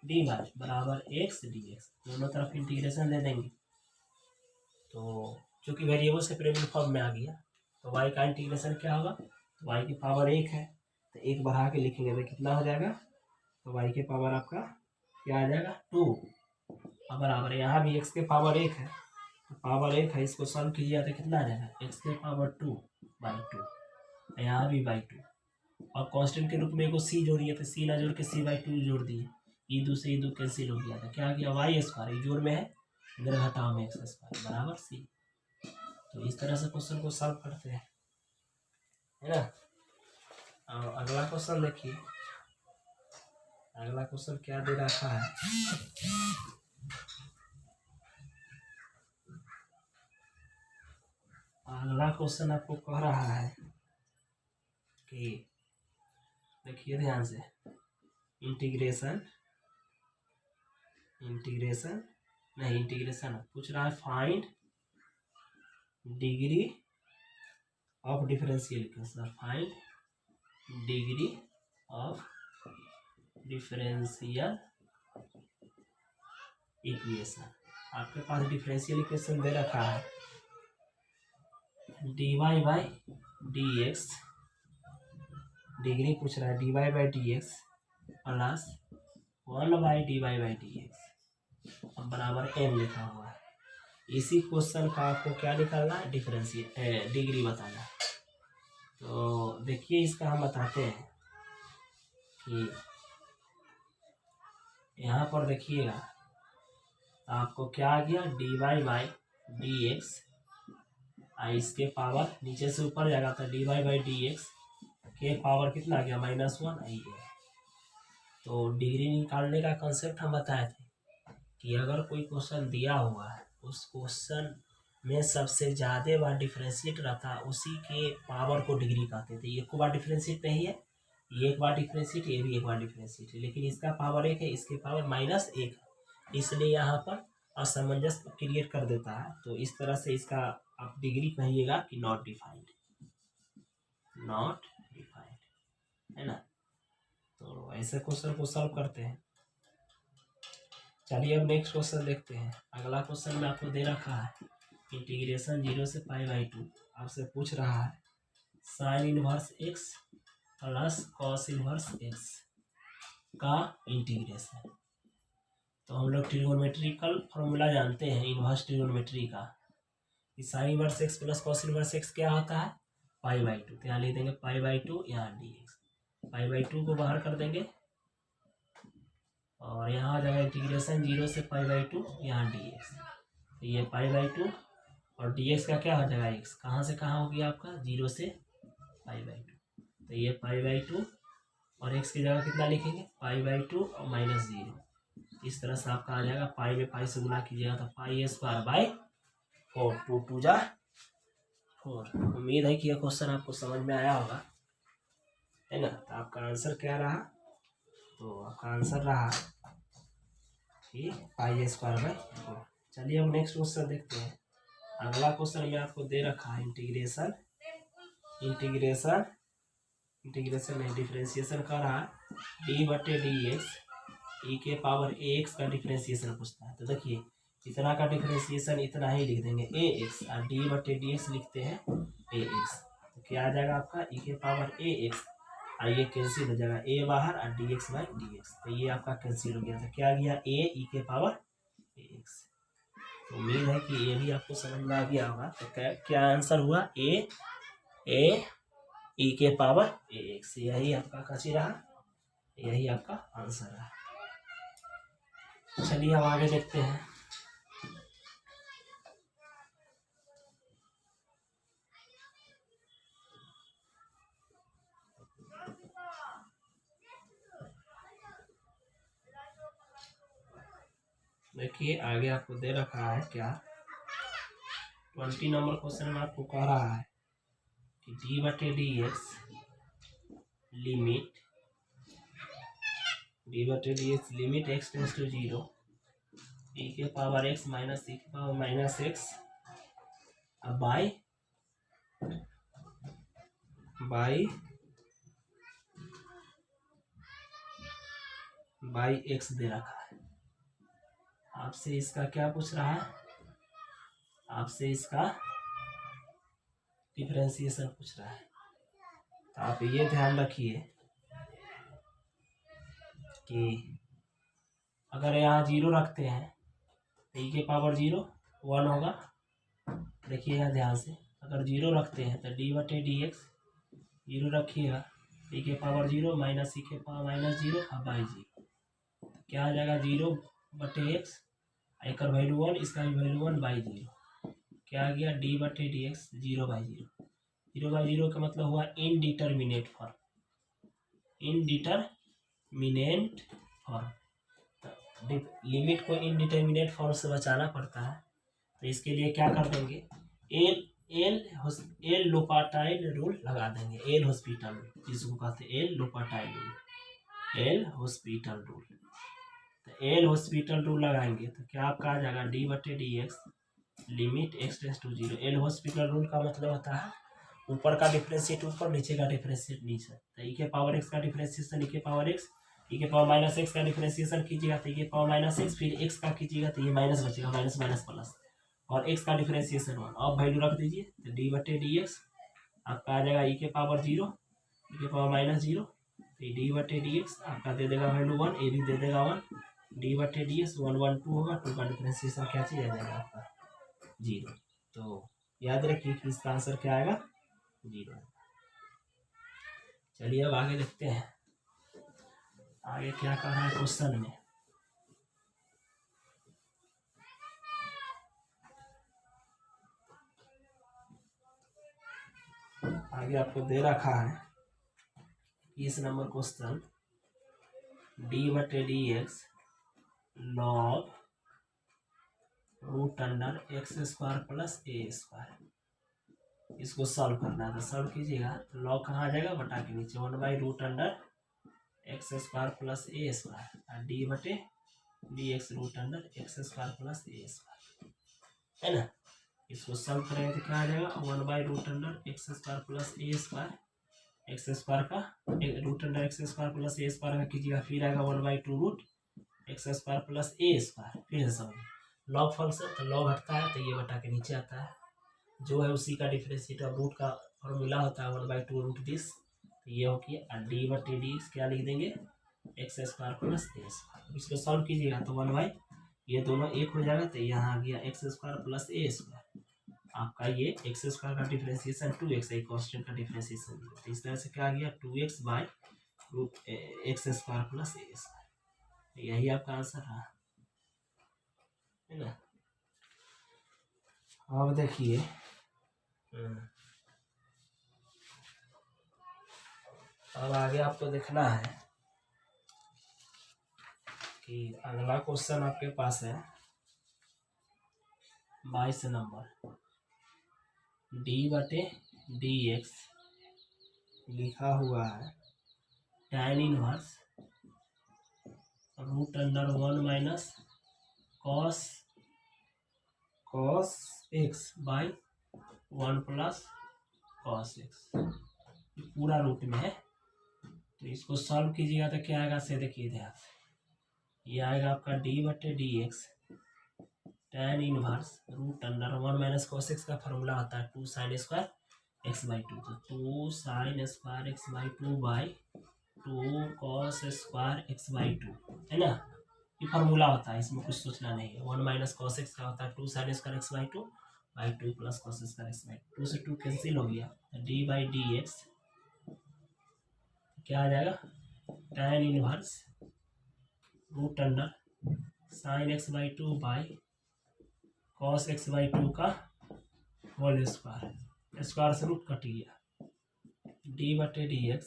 dy बराबर x dx, दोनों तरफ इंटीग्रेशन दे देंगे, तो चूँकि वेरिएबल सेपरेबल फॉर्म में आ गया, तो y का इंटीग्रेशन क्या होगा, तो y की पावर 1 है, तो 1 बढ़ा के लिखेंगे तो कितना हो जाएगा, तो y के पावर आपका क्या आ जाएगा 2, और बराबर यहाँ भी x के पावर 1 है, तो पावर 1 है, इसको सॉल्व कीजिए तो कितना आ जाएगा x के पावर 2/2, यहाँ भी 2, और कांस्टेंट के रूप में को c जोड़िए, तो c ना जोड़ के c/2 जोड़ दिए, e2 से e2 कैंसिल हो गया, तो क्या आ गया y², जोड़ में है, इधर घटाव में x² बराबर c। तो इस तरह से क्वेश्चन को सॉल्व करते हैं, है ना। और अगला क्वेश्चन देखिए, अगला क्वेश्चन क्या दे रखा है, अगला क्वेश्चन आपको कह रहा है कि देखिए ध्यान से, इंटीग्रेशन पूछ रहा है find degree of differential equation, find degree of differential equation. आपके पास डिफरेंशियल इक्वेशन दे रखा है dy/dx, डिग्री पूछ रहा है dy/dx प्लस 1/dy/dx, अब बराबर m लिखा हुआ है। इसी क्वेश्चन का आपको क्या निकालना है, डिफरेंशियल डिग्री बताना। तो देखिए इसका हम बताते हैं, कि यहाँ पर देखिएगा आपको क्या आ गया, dy बाई डी एक्स, इसके पावर नीचे से ऊपर जाएगा तो dy बाई डी एक्स के पावर कितना आ गया -1 आई है। तो डिग्री निकालने का कंसेप्ट हम बताए थे कि अगर कोई क्वेश्चन दिया हुआ है उस क्वेश्चन में सबसे ज़्यादा बार डिफ्रेंशिएट रहता है उसी के पावर को डिग्री कहते थे। एक को बार डिफ्रेंशिएट नहीं है, ये एक बार डिफ्रेंशिएट, ये भी एक बार डिफ्रेंशिएट है, लेकिन इसका पावर 1 है, इसके पावर -1 है, इसलिए यहाँ पर असमंजस क्रिएट कर देता है। तो इस तरह से इसका आप डिग्री कहिएगा कि नॉट डिफाइंड, नॉट डिफाइंड, है ना। तो ऐसे क्वेश्चन को सॉल्व करते हैं। चलिए अब नेक्स्ट क्वेश्चन देखते हैं। अगला क्वेश्चन में आपको दे रखा है इंटीग्रेशन 0 से π/2, आपसे पूछ रहा है sine inverse x plus cos inverse x का इंटीग्रेशन। तो हम लोग ट्रिगोनोमेट्रिकल फॉर्मूला जानते हैं इनवर्स ट्रिगोनोमेट्री का, कि sine inverse x plus cos inverse x क्या होता है, π/2। तो यहाँ लिख देंगे π/2, यहाँ dx, π/2 को बाहर कर देंगे और यहाँ आ जाएगा इंटीग्रेशन 0 से π/2, यहाँ dx। तो ये π/2 और dx का क्या हो जाएगा x, कहाँ से कहाँ हो गया आपका 0 से π/2। तो ये π/2 और x की जगह कितना लिखेंगे π/2 और -0। इस तरह से आपका आ जाएगा, पाई में पाई से गुना कीजिएगा तो π² 4, 2 2 जा 4। उम्मीद है कि यह क्वेश्चन आपको समझ में आया होगा, है ना। तो आपका आंसर क्या रहा, तो आपका आंसर रहा कि π²/4। चलिए अब नेक्स्ट क्वेश्चन देखते हैं। अगला क्वेश्चन में आपको दे रखा है इंटीग्रेशन में डिफरेंशिएशन कर रहा है d/dx e के पावर ax का डिफरेंशिएशन पूछता है। तो देखिए इतना का डिफरेंशिएशन इतना ही लिख देंगे ax और d/dx लिखते हैं ax। तो क्या आ जाएगा आपका e के पावर ax, और ये कैंसिल हो जाएगा a बाहर और dx/dx। तो ये आपका कैंसिल हो गया। तो क्या गया a e के पावर ax। तो उम्मीद है कि ये भी आपको समझ में आ गया होगा। तो क्या आंसर हुआ, a e के पावर ax, यही आपका कैसी रहा, यही आपका आंसर रहा। चलिए अब आगे देखते हैं। देखिए आगे आपको दे रखा है क्या, 20 नंबर क्वेश्चन में आपको कह रहा है कि d/dx limit x tends to 0 e के पावर x माइनस e के पावर -x बाई x दे रखा है। आपसे इसका क्या पूछ रहा है, आपसे इसका डिफरेंशिएशन पूछ रहा है। तो आप ये ध्यान रखिए कि अगर यहाँ 0 रखते हैं तो e के पावर 0 1 होगा। देखिए यहाँ ध्यान से, अगर 0 रखते हैं तो d/dx 0 रखिएगा, e के पावर 0 माइनस e के पावर -0 और बाई 0। क्या आ जाएगा 0/x, एक वैल्यू 1, इसका भी वैल्यू 1 बाई 0। क्या आ गया d/dx 0/0। 0/0 का मतलब हुआ इनडिटर्मिनेट फॉर्म, लिमिट को इनडिटर्मिनेट फॉर्म से बचाना पड़ता है। तो इसके लिए क्या कर देंगे, एल लोपाटाइल रूल लगा देंगे, एल हॉस्पिटल रूल जिसको कहते हैं L'Hopital rule, L hospital rule. तो एल हॉस्पिटल रूल लगाएंगे तो क्या आपका आ जाएगा d/dx limit x tends to 0। L hospital rule का मतलब होता है ऊपर का डिफरेंशिएट ऊपर, नीचे का डिफरेंशिएट नीचे। तो e के पावर x का डिफरेंशिएशन e के पावर x, e के पावर -x का डिफरेंशिएशन कीजिएगा तो e के पावर -x, फिर x का कीजिएगा तो ये माइनस बचेगा, माइनस माइनस प्लस, और x का डिफरेंशिएशन 1। अब वैल्यू रख दीजिए तो d/dx आपका आ जाएगा e के पावर 0, e के पावर -0, तो d/dx आपका दे देगा वैल्यू 1, ए भी दे देगा 1, d/dx 1 1 2 होगा, 2 का डिफरेंशिएशन क्या चीज आ जाएगा आपका 0। तो याद रखिए कि इसका आंसर क्या आएगा 0। चलिए अब आगे देखते हैं। आगे क्या कर रहा है क्वेश्चन में, आगे आपको दे रखा है 20 number question, d/dx log root under x² plus a²। इसको सॉल्व करना है, तो सॉल्व कीजिएगा। तो लॉग कहाँ आ जाएगा, बटा के नीचे 1/रूट अंडर x² प्लस a² और d/dx root under x² plus a², है ना। इसको सॉल्व करेंगे तो क्या आ जाएगा, 1/रूट under x² plus a², x² का root under x² plus a² का कीजिएगा, फिर आएगा 1/2 रूट x² प्लस a²। फिर से समझ लॉग फंक्शन, तो लॉग हटता है तो ये बटा के नीचे आता है, जो है उसी का डिफरेंशिएटर रूट का फॉर्मूला होता है 1/2 रूट दिस, तो ये हो गया। d/dx क्या लिख देंगे, x² प्लस a²। इसको सॉल्व कीजिएगा तो 1/, ये दोनों एक हो जाएगा, तो यहाँ आ गया x² प्लस a²। आपका ये x² का डिफरेंशिएशन 2x है, कॉन्स्टेंट का डिफरेंशिएशन, तो इस तरह से क्या आ गया 2x by root x² plus a²। यही आपका आंसर है ना। अब देखिए अब आगे आपको देखना है कि अगला क्वेश्चन आपके पास है 22 नंबर, d/dx लिखा हुआ है tan inverse root under 1 minus cos x by 1 plus cos x, पूरा रूट में है। तो इसको सॉल्व कीजिएगा तो क्या आएगा, से देखिए ध्यान से, ये आएगा आपका d/dx tan inverse root under 1 minus cos x का फॉर्मूला होता है 2 sin स्क्वायर x/2, तो 2 sin square x/2 by 2 cos square x/2, है ना। ये फार्मूला होता है, इसमें कुछ सोचना नहीं है। 1 माइनस cos x का होता है 2 sin square x/2 by 2 plus cos square x/2, 2 से 2 कैंसिल हो गया, d/dx क्या आ जाएगा, tan inverse root under sin x/2 by cos x/2 का होल स्क्वायर, स्क्वायर से रूट कट गया, d/dx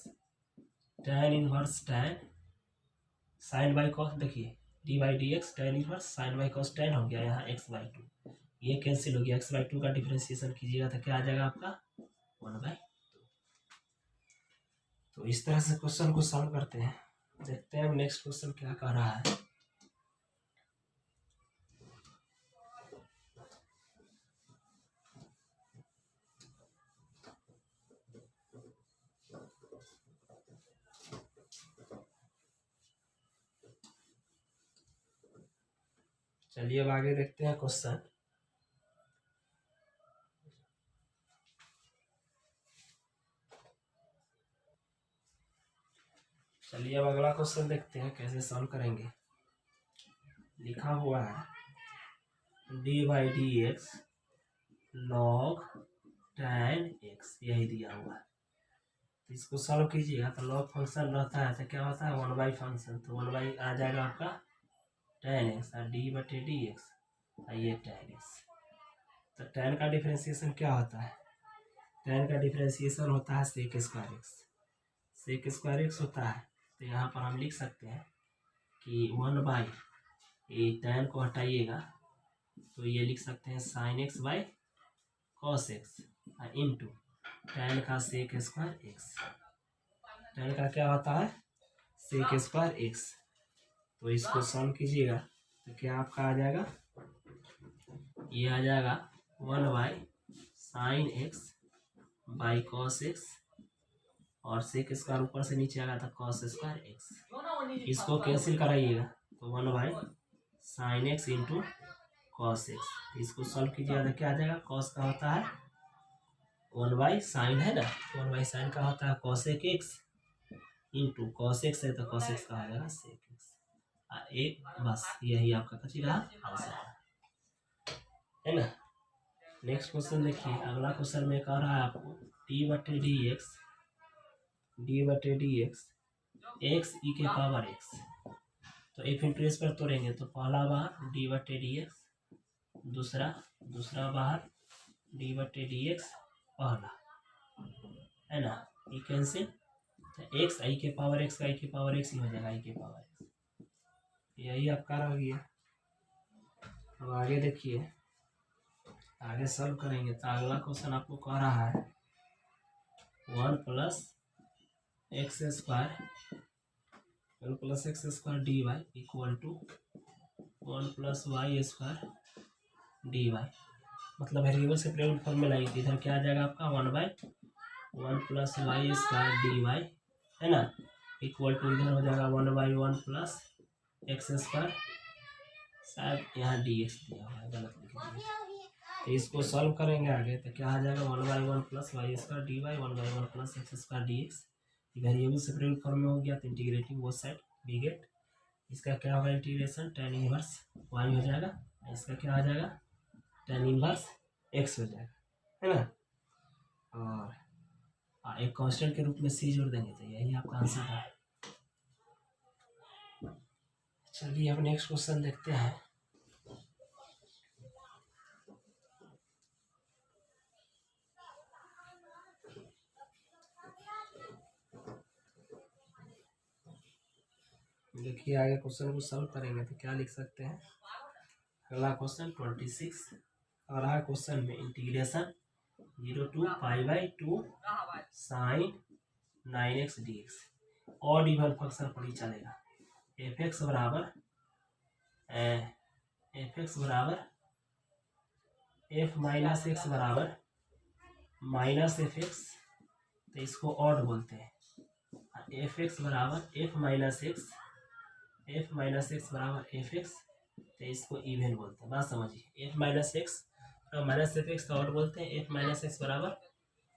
tan inverse tan sine by cos, देखिए d/dx tan inverse sine by cos tan हो गया, यहाँ x/2 ये कैंसिल हो गया, x/2 का डिफरेंशिएशन कीजिएगा तो क्या आ जाएगा आपका 1/2। तो इस तरह से क्वेश्चन को सॉल्व करते हैं। देखते हैं नेक्स्ट क्वेश्चन क्या कह रहा है। चलिए अब आगे देखते हैं क्वेश्चन। चलिए अब अगला क्वेश्चन देखते हैं कैसे सॉल्व करेंगे। लिखा हुआ है d/dx log tan x, यही दिया हुआ है। तो इसको सॉल्व कीजिएगा तो लॉग फंक्शन रहता है तो क्या होता है 1/, फंक्शन तो 1/, आ जाएगा आपका tan x और d/dx और ये tan x। तो tan का डिफरेंशिएशन क्या होता है, tan का डिफरेंशिएशन होता है sec square x, sec square x होता है। तो यहाँ पर हम लिख सकते हैं कि 1/, ये tan को हटाइएगा तो ये लिख सकते हैं sin x by cos x into tan का sec स्क्वायर x। tan का क्या होता है sec स्क्वायर x, तो इसको सॉल्व कीजिएगा तो क्या आपका आ जाएगा, ये आ जाएगा 1/sin x by cos x और sec स्क्वायर ऊपर से नीचे आएगा तो cos स्क्वायर x। इसको कैंसिल कराइएगा तो 1/sin x into cos x। इसको सॉल्व कीजिएगा तो क्या आ जाएगा, cos का होता है 1/sin, है ना, 1/sin का होता है cosec x into cos x है तो cos x का हो जाएगा sec x। एक बस यही आपका कची रहा आंसर, है ना। नेक्स्ट क्वेश्चन देखिए, अगला क्वेश्चन में कह रहा है आपको d/dx एक्स ई के पावर एक्स। तो एफ इंटू एस पर तोड़ेंगे तो पहला बाहर डी बटे डी एक्स, दूसरा बाहर डी बटे डी एक्स पहला, है ना, ये कैंसिल। तो एक्स आई के पावर एक्स का आई के पावर एक्स ही हो जाएगा, आई के पावर एक्स, यही आपका रह गया। अब आगे देखिए, आगे सॉल्व करेंगे तो अगला क्वेश्चन आपको कह रहा है 1 plus x square d y equal to 1 plus y square d y. मतलब वेरिएबल से प्लेन फॉर्म में लाइए, इधर क्या आ जाएगा आपका 1/1 plus y square d y, है ना, इक्वल टू इधर हो जाएगा 1/1 प्लस एक्स स्क्वायर, शायद यहाँ डी एक्स दिया हुआ है, गलत लिख दिया। तो इसको सॉल्व करेंगे आगे तो क्या आ जाएगा 1/1 plus y square d y 1/1 plus x square d x. Variable separate form में हो गया तो इंटीग्रेटिंग वो साइड वी गेट, इसका क्या होगा इंटीग्रेशन tan इनवर्स वाई हो जाएगा, इसका क्या आ जाएगा tan इनवर्स एक्स हो जाएगा, है ना। और एक कांस्टेंट के रूप में सी जोड़ देंगे तो यही आपका आंसर है। चलिए अब नेक्स्ट क्वेश्चन देखते हैं। देखिए आगे क्वेश्चन को सॉल्व करेंगे तो क्या लिख सकते हैं। अगला क्वेश्चन 26 और अगला क्वेश्चन में integration 0 to π/2 sin 9x dx और इवन फंक्शन पर ही चलेगा। एफ एक्स बराबर एफ माइनस एक्स बराबर माइनस एफ एक्स, तो इसको ऑड बोलते हैं। एफ एक्स बराबर एफ माइनस एक्स बराबर एफ एक्स, तो इसको इवन बोलते हैं। बात समझिए, एफ माइनस एक्स और माइनस एफ एक्स तो ऑड बोलते हैं, एफ माइनस एक्स बराबर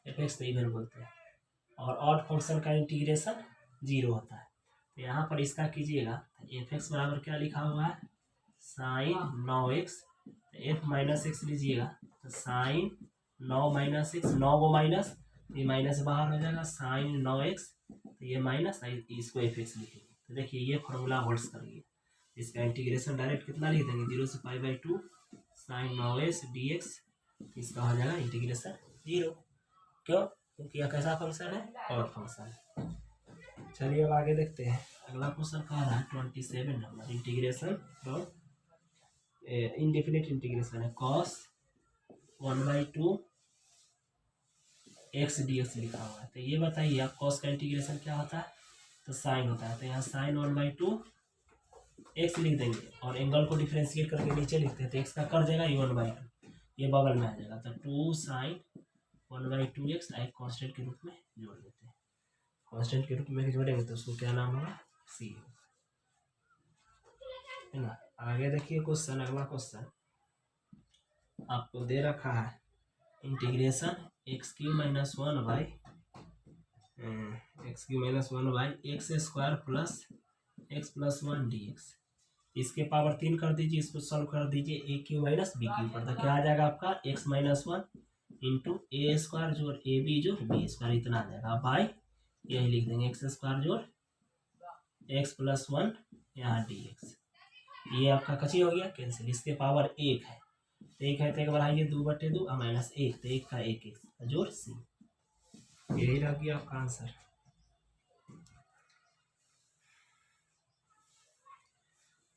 एफ एक्स तो इवन बोलते हैं। और ऑड फंक्शन का इंटीग्रेशन 0 होता है। तो यहाँ पर इसका कीजिएगा, एफ एक्स बराबर क्या लिखा हुआ है साइन 9x, तो एफ माइनस एक्स लीजिएगा तो साइन 9 माइनस एक्स, 9 को माइनस, ये माइनस बाहर हो जाएगा साइन 9x, तो ये माइनस इसको एफ एक्स लिखेंगे। तो देखिए ये फॉर्मूला होल्ड्स करेंगे, इसका इंटीग्रेशन डायरेक्ट कितना लिख देंगे 0 से π/2 साइन 9x dx, इसका हो जाएगा इंटीग्रेशन 0। क्यों? क्योंकि यह कैसा फंक्शन है, ऑड फंक्शन है। चलिए अब आगे देखते हैं। अगला क्वेश्चन कह रहा है 27 number, integration from indefinite integration है cos 1/2 x dx लिखा हुआ है। तो ये बताइए आप cos का इंटीग्रेशन क्या होता है, तो साइन होता है। तो यहाँ साइन 1/2 x लिख देंगे और एंगल को डिफ्रेंशिएट करके नीचे लिखते हैं, तो x का कर जाएगा ये 1/2, ये बगल में आ जाएगा, तो 2 साइन 1/2x एक कांस्टेंट के रूप में जोड़ देते हैं। कांस्टेंट के रूप में जोड़ेंगे तो उसको क्या नाम होगा, सी होगा, है ना। आगे देखिए क्वेश्चन, अगला क्वेश्चन आपको दे रखा है integration x³ - 1/x³ - 1 square plus x + 1 dx। इसके पावर 3 कर दीजिए, इसको सॉल्व कर दीजिए a³ - b³ पर, तो क्या आ जाएगा आपका x - 1 इंटू ए स्क्वायर जोड़ ए बी जोड़ बी स्क्वायर, इतना आ जाएगा। बाई यही लिख देंगे x स्क्वायर जोड़ x + 1 यहाँ dx, ये आपका कची हो गया कैंसिल। इसके पावर 1 है तो 1 है तो एक बढ़ाइए 2/2 और -1, तो 1 का 1 x जोड़ सी, यही रह गया आपका आंसर।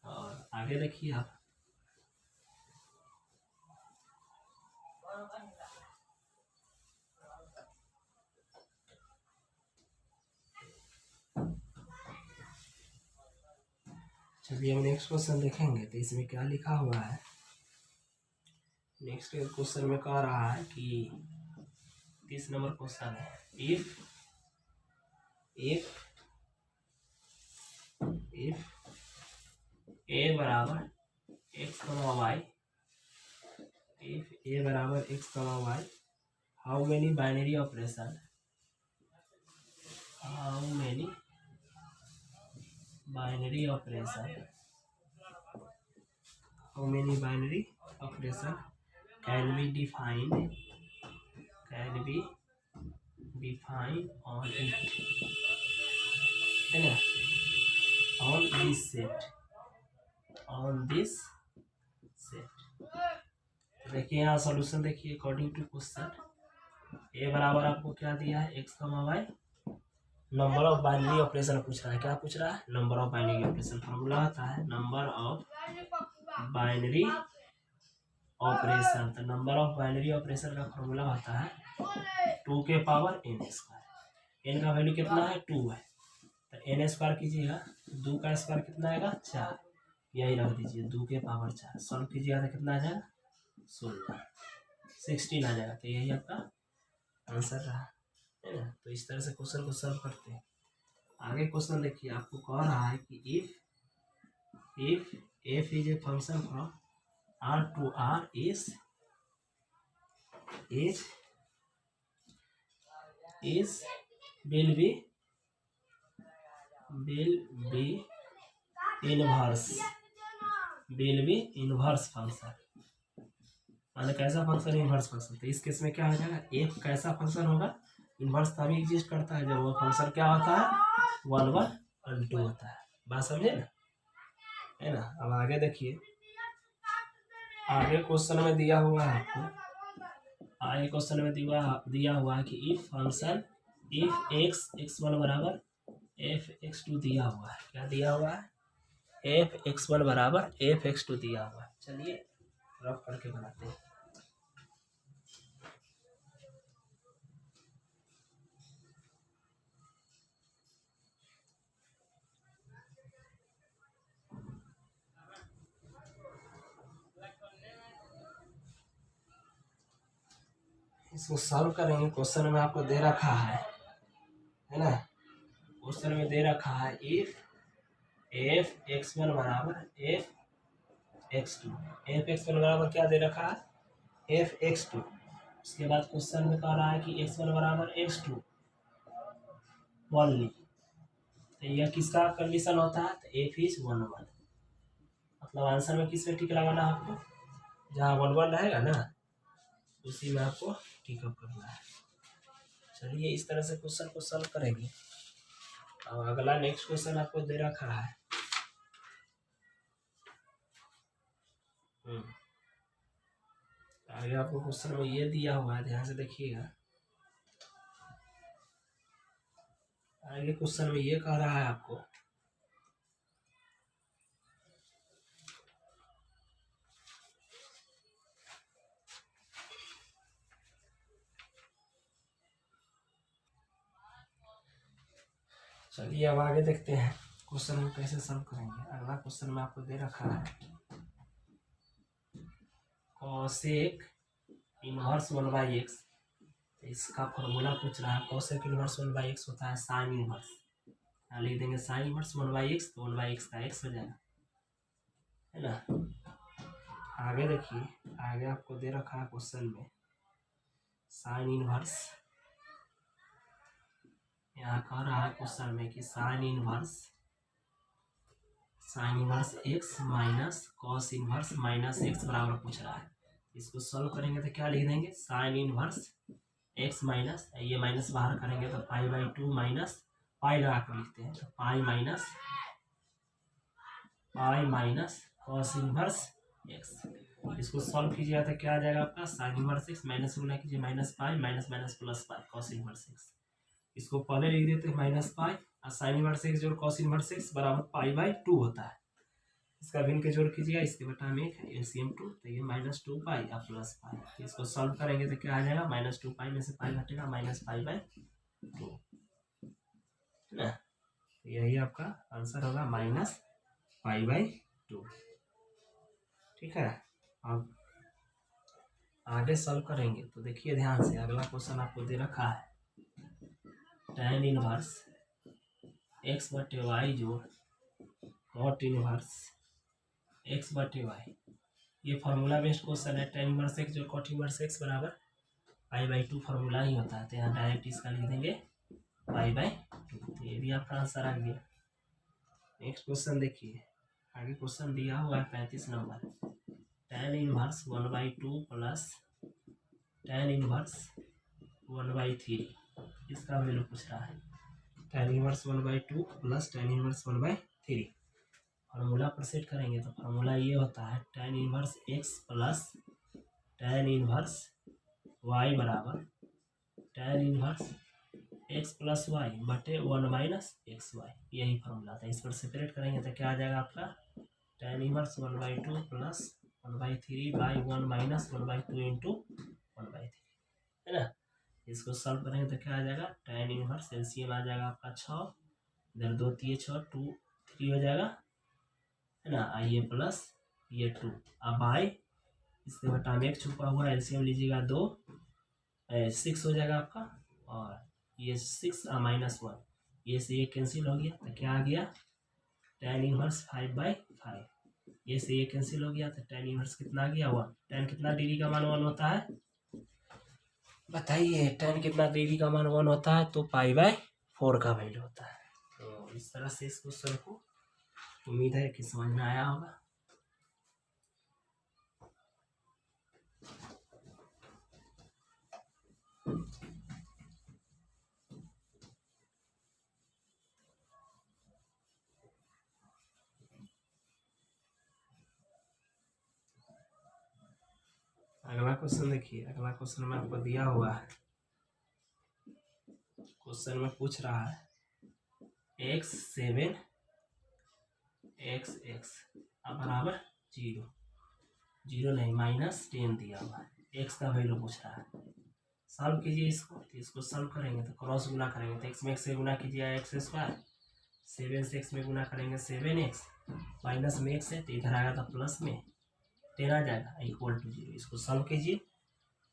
और आगे देखिए आप, चलिए हम नेक्स्ट क्वेश्चन देखेंगे तो इसमें क्या लिखा हुआ है। नेक्स्ट क्वेश्चन में कह रहा है कि 30 नंबर क्वेश्चन है, इफ a बराबर x, y, if a बराबर x, y, how many binary operation can be defined on it, है ना, on this set, on this set. देखिए यहाँ सॉल्यूशन देखिए, अकॉर्डिंग टू क्वेश्चन ए बराबर आपको क्या दिया है, x comma y, number of binary operation पूछ रहा है। क्या पूछ रहा है, number of binary operation. Formula आता है नंबर ऑफ बाइनरी ऑपरेशन। तो नंबर ऑफ बाइनरी ऑपरेशन का फॉर्मूला होता है 2 के पावर n स्क्वायर। n का वैल्यू कितना है, 2 है, तो n स्क्वायर कीजिएगा, 2 का स्क्वायर कितना आएगा, 4, यही रख दीजिए, 2 के पावर 4। सॉल्व कीजिएगा तो कितना आ जाएगा, 16 आ जाएगा। तो यही आपका आंसर रहा, है ना। तो इस तरह से क्वेश्चन को सॉल्व करते हैं। आगे क्वेश्चन देखिए, आपको कह रहा है कि if f is a function from r to r is will be inverse function. माने कैसा फंक्शन, इनवर्स फंक्शन। तो इस केस में क्या हो जाएगा, f कैसा फंक्शन होगा, इनवर्स तभी एग्जिस्ट करता है जब वो फंक्शन क्या होता है, 1 1 और 2 होता है। बात समझे ना, है ना। अब आगे देखिए, आगे क्वेश्चन में दिया हुआ है आपको, आगे क्वेश्चन में दिया हुआ है कि इफ फंक्शन इफ x1 बराबर f(x2) दिया हुआ है। क्या दिया हुआ है, f(x1) बराबर f(x2) दिया हुआ है। चलिए रफ करके बनाते हैं। इसको सॉल्व करेंगे। क्वेश्चन में आपको दे रखा है ना, क्वेश्चन में दे रखा है इफ f(x1) बराबर f(x2), f(x1) बराबर क्या दे रखा है, f(x2). उसके बाद क्वेश्चन में कह रहा है कि x1 बराबर x2 ओनली। तो यह किसका कंडीशन होता है, तो f इज 1 1। मतलब आंसर में किस में टिक लगाना है आपको, जहाँ 1 1 रहेगा ना उसी में आपको टिकअप करना है। चलिए इस तरह से क्वेश्चन को सॉल्व करेंगे। अब अगला नेक्स्ट क्वेश्चन आपको दे रखा है, आगे आपको क्वेश्चन में ये दिया हुआ है, ध्यान से देखिएगा। आगे क्वेश्चन में ये कह रहा है आपको चलिए अब आगे देखते हैं क्वेश्चन में कैसे सॉल्व करेंगे। अगला क्वेश्चन में आपको दे रखा है कॉसेक इनवर्स 1/x। इसका फॉर्मूला पूछ रहा है। कॉसेक इनवर्स 1/x होता है साइन इनवर्स। लिख देंगे साइन इनवर्स 1/x, तो 1/x का x हो जाएगा, है ना। आगे देखिए, आगे आपको दे रखा है क्वेश्चन में साइन इनवर्स, यहाँ कह रहा है क्वेश्चन में कि sine inverse x minus cos inverse minus x बराबर पूछ रहा है। इसको सॉल्व करेंगे तो क्या लिख देंगे, साइन इनवर्स x माइनस, ये माइनस बाहर करेंगे तो π/2 माइनस पाई लगा कर लिखते हैं, तो pi minus cos inverse x। इसको सॉल्व कीजिएगा तो क्या आ जाएगा आपका, साइन इनवर्स x माइनस गुना कीजिए minus pi minus minus plus pi cos inverse x। इसको पहले लिख देते हैं माइनस पाई, और साइन इनवर्स x जोड़ कॉस इनवर्स x बराबर π/2 होता है। इसका भिन्न के जोड़ कीजिएगा, इसके बटा में एक एलसीएम 2, तो ये -2 पाई और प्लस पाई। तो इसको सॉल्व करेंगे तो क्या आ जाएगा, -2 पाई में से पाई घटेगा -π/2, है ना। यही आपका आंसर होगा -π/2। ठीक है। अब आगे सॉल्व करेंगे तो देखिए ध्यान से, अगला क्वेश्चन आपको दे रखा है tan इनवर्स x/y जोड़ cot इनवर्स x/y। ये फार्मूला बेस्ड क्वेश्चन है। tan इनवर्स x जो cot इनवर्स x बराबर π/2 फार्मूला ही होता है। तो यहाँ डायरेक्ट इसका लिख देंगे π/2। तो ये भी आपका आंसर आ गया। नेक्स्ट क्वेश्चन देखिए, आगे क्वेश्चन दिया हुआ है 35 number, tan inverse 1/2 plus tan inverse 1/3 इसका वैल्यू पूछ रहा है। tan inverse 1/2 plus tan inverse 1/3। Formula पर सेट करेंगे तो फार्मूला ये होता है tan inverse x plus tan inverse y बराबर tan inverse x plus y बटे 1 माइनस एक्स वाई। यही फार्मूला था। इस पर सेपरेट करेंगे तो क्या आ जाएगा आपका tan inverse 1/2 plus 1/3/1 minus 1/2 into 1/3 है ना। इसको सॉल्व करेंगे तो क्या आ जाएगा tan इनवर्स एलसीएम आ जाएगा आपका 6, इधर 2 3 6 2 3 हो जाएगा है ना। ये प्लस ये 2 अब बाई इसके बटा में एक छुपा हुआ एलसीएम लीजिएगा 2 6 हो जाएगा आपका और ये 6 -1 ये से ये कैंसिल हो गया तो क्या आ गया tan इनवर्स 5/5। ये से ये कैंसिल हो गया तो tan इनवर्स कितना आ गया 1। tan कितना डिग्री का मान 1 होता है बताइए। tan कितना डिग्री का मान 1 होता है तो π/4 का वैल्यू होता है। तो इस तरह से इस क्वेश्चन को उम्मीद है कि समझ में आया होगा। अगला क्वेश्चन देखिए। अगला क्वेश्चन में आपको दिया हुआ है। क्वेश्चन में पूछ रहा है x7 x अब बराबर 0 नहीं -10 दिया हुआ है। x का वैल्यू पूछ रहा है। सॉल्व कीजिए इसको। तो इसको सॉल्व करेंगे तो क्रॉस गुना करेंगे तो x में x से गुना कीजिए x स्क्वायर 7 से x में गुना करेंगे 7x माइनस में x है तो इधर आएगा तो प्लस में 10 आ जाएगा इक्वल टू 0। इसको सॉल्व कीजिए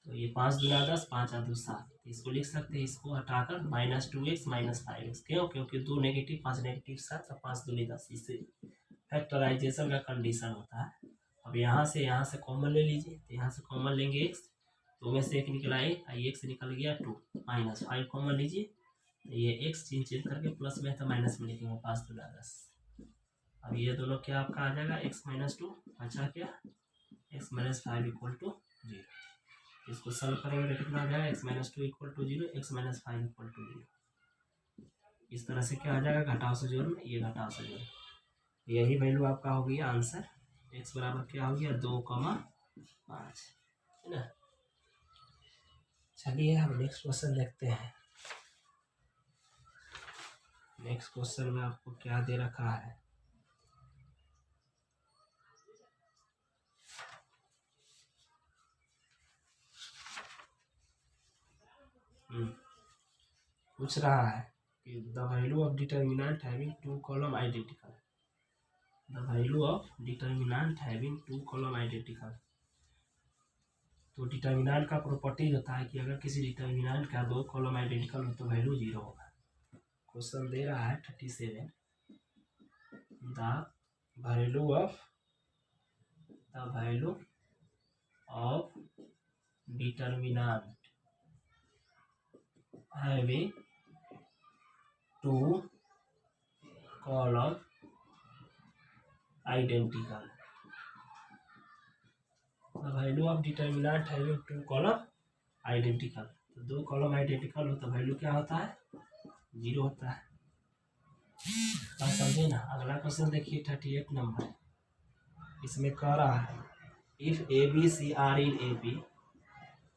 तो ये 5 दूना 10 5 और 2 7 इसको लिख सकते हैं। इसको हटाकर -2x -5x क्यों क्योंकि 2 नेगेटिव 5 नेगेटिव 7 और 5 दूनी 10 इससे फैक्टराइजेशन का कंडीशन होता है। अब यहाँ से कॉमन ले लीजिए तो यहाँ से कॉमन लेंगे x 2 में से 1 निकला x निकल गया 2 -5 कॉमन लीजिए तो ये x चेंज करके प्लस में तो माइनस में लिखेंगे 5 दूना 10। अब ये दोनों क्या आपका आ जाएगा x -2 बचा क्या x -5 इक्वल टू 0। इसको सॉल्व करेंगे तो कितना आ जाएगा x -2 equal to 0 x -5 equal to 0। इस तरह से क्या आ जाएगा घटाव से जोड़ में ये घटाव से जोड़ यही वैल्यू आपका हो गया आंसर। x बराबर क्या हो गया 2,5 है ना। चलिए हम नेक्स्ट क्वेश्चन देखते हैं। नेक्स्ट क्वेश्चन में आपको क्या दे रखा है। पूछ रहा है कि the value of determinant having 2 column identical. The value of determinant having 2 column identical. तो डिटर्मिनेंट का प्रॉपर्टी होता है कि अगर किसी डिटर्मिनेंट का 2 कॉलम आइडेंटिकल हो तो वैल्यू 0 होगा। क्वेश्चन दे रहा है 37 the value of determinant having 2 column identical। the value of determinant having 2 column identical। तो 2 कॉलम आइडेंटिकल हो तो वैल्यू क्या होता है 0 होता है। बात समझे ना। अगला क्वेश्चन देखिए 38 नंबर। इसमें कह रहा है if a b c are in A P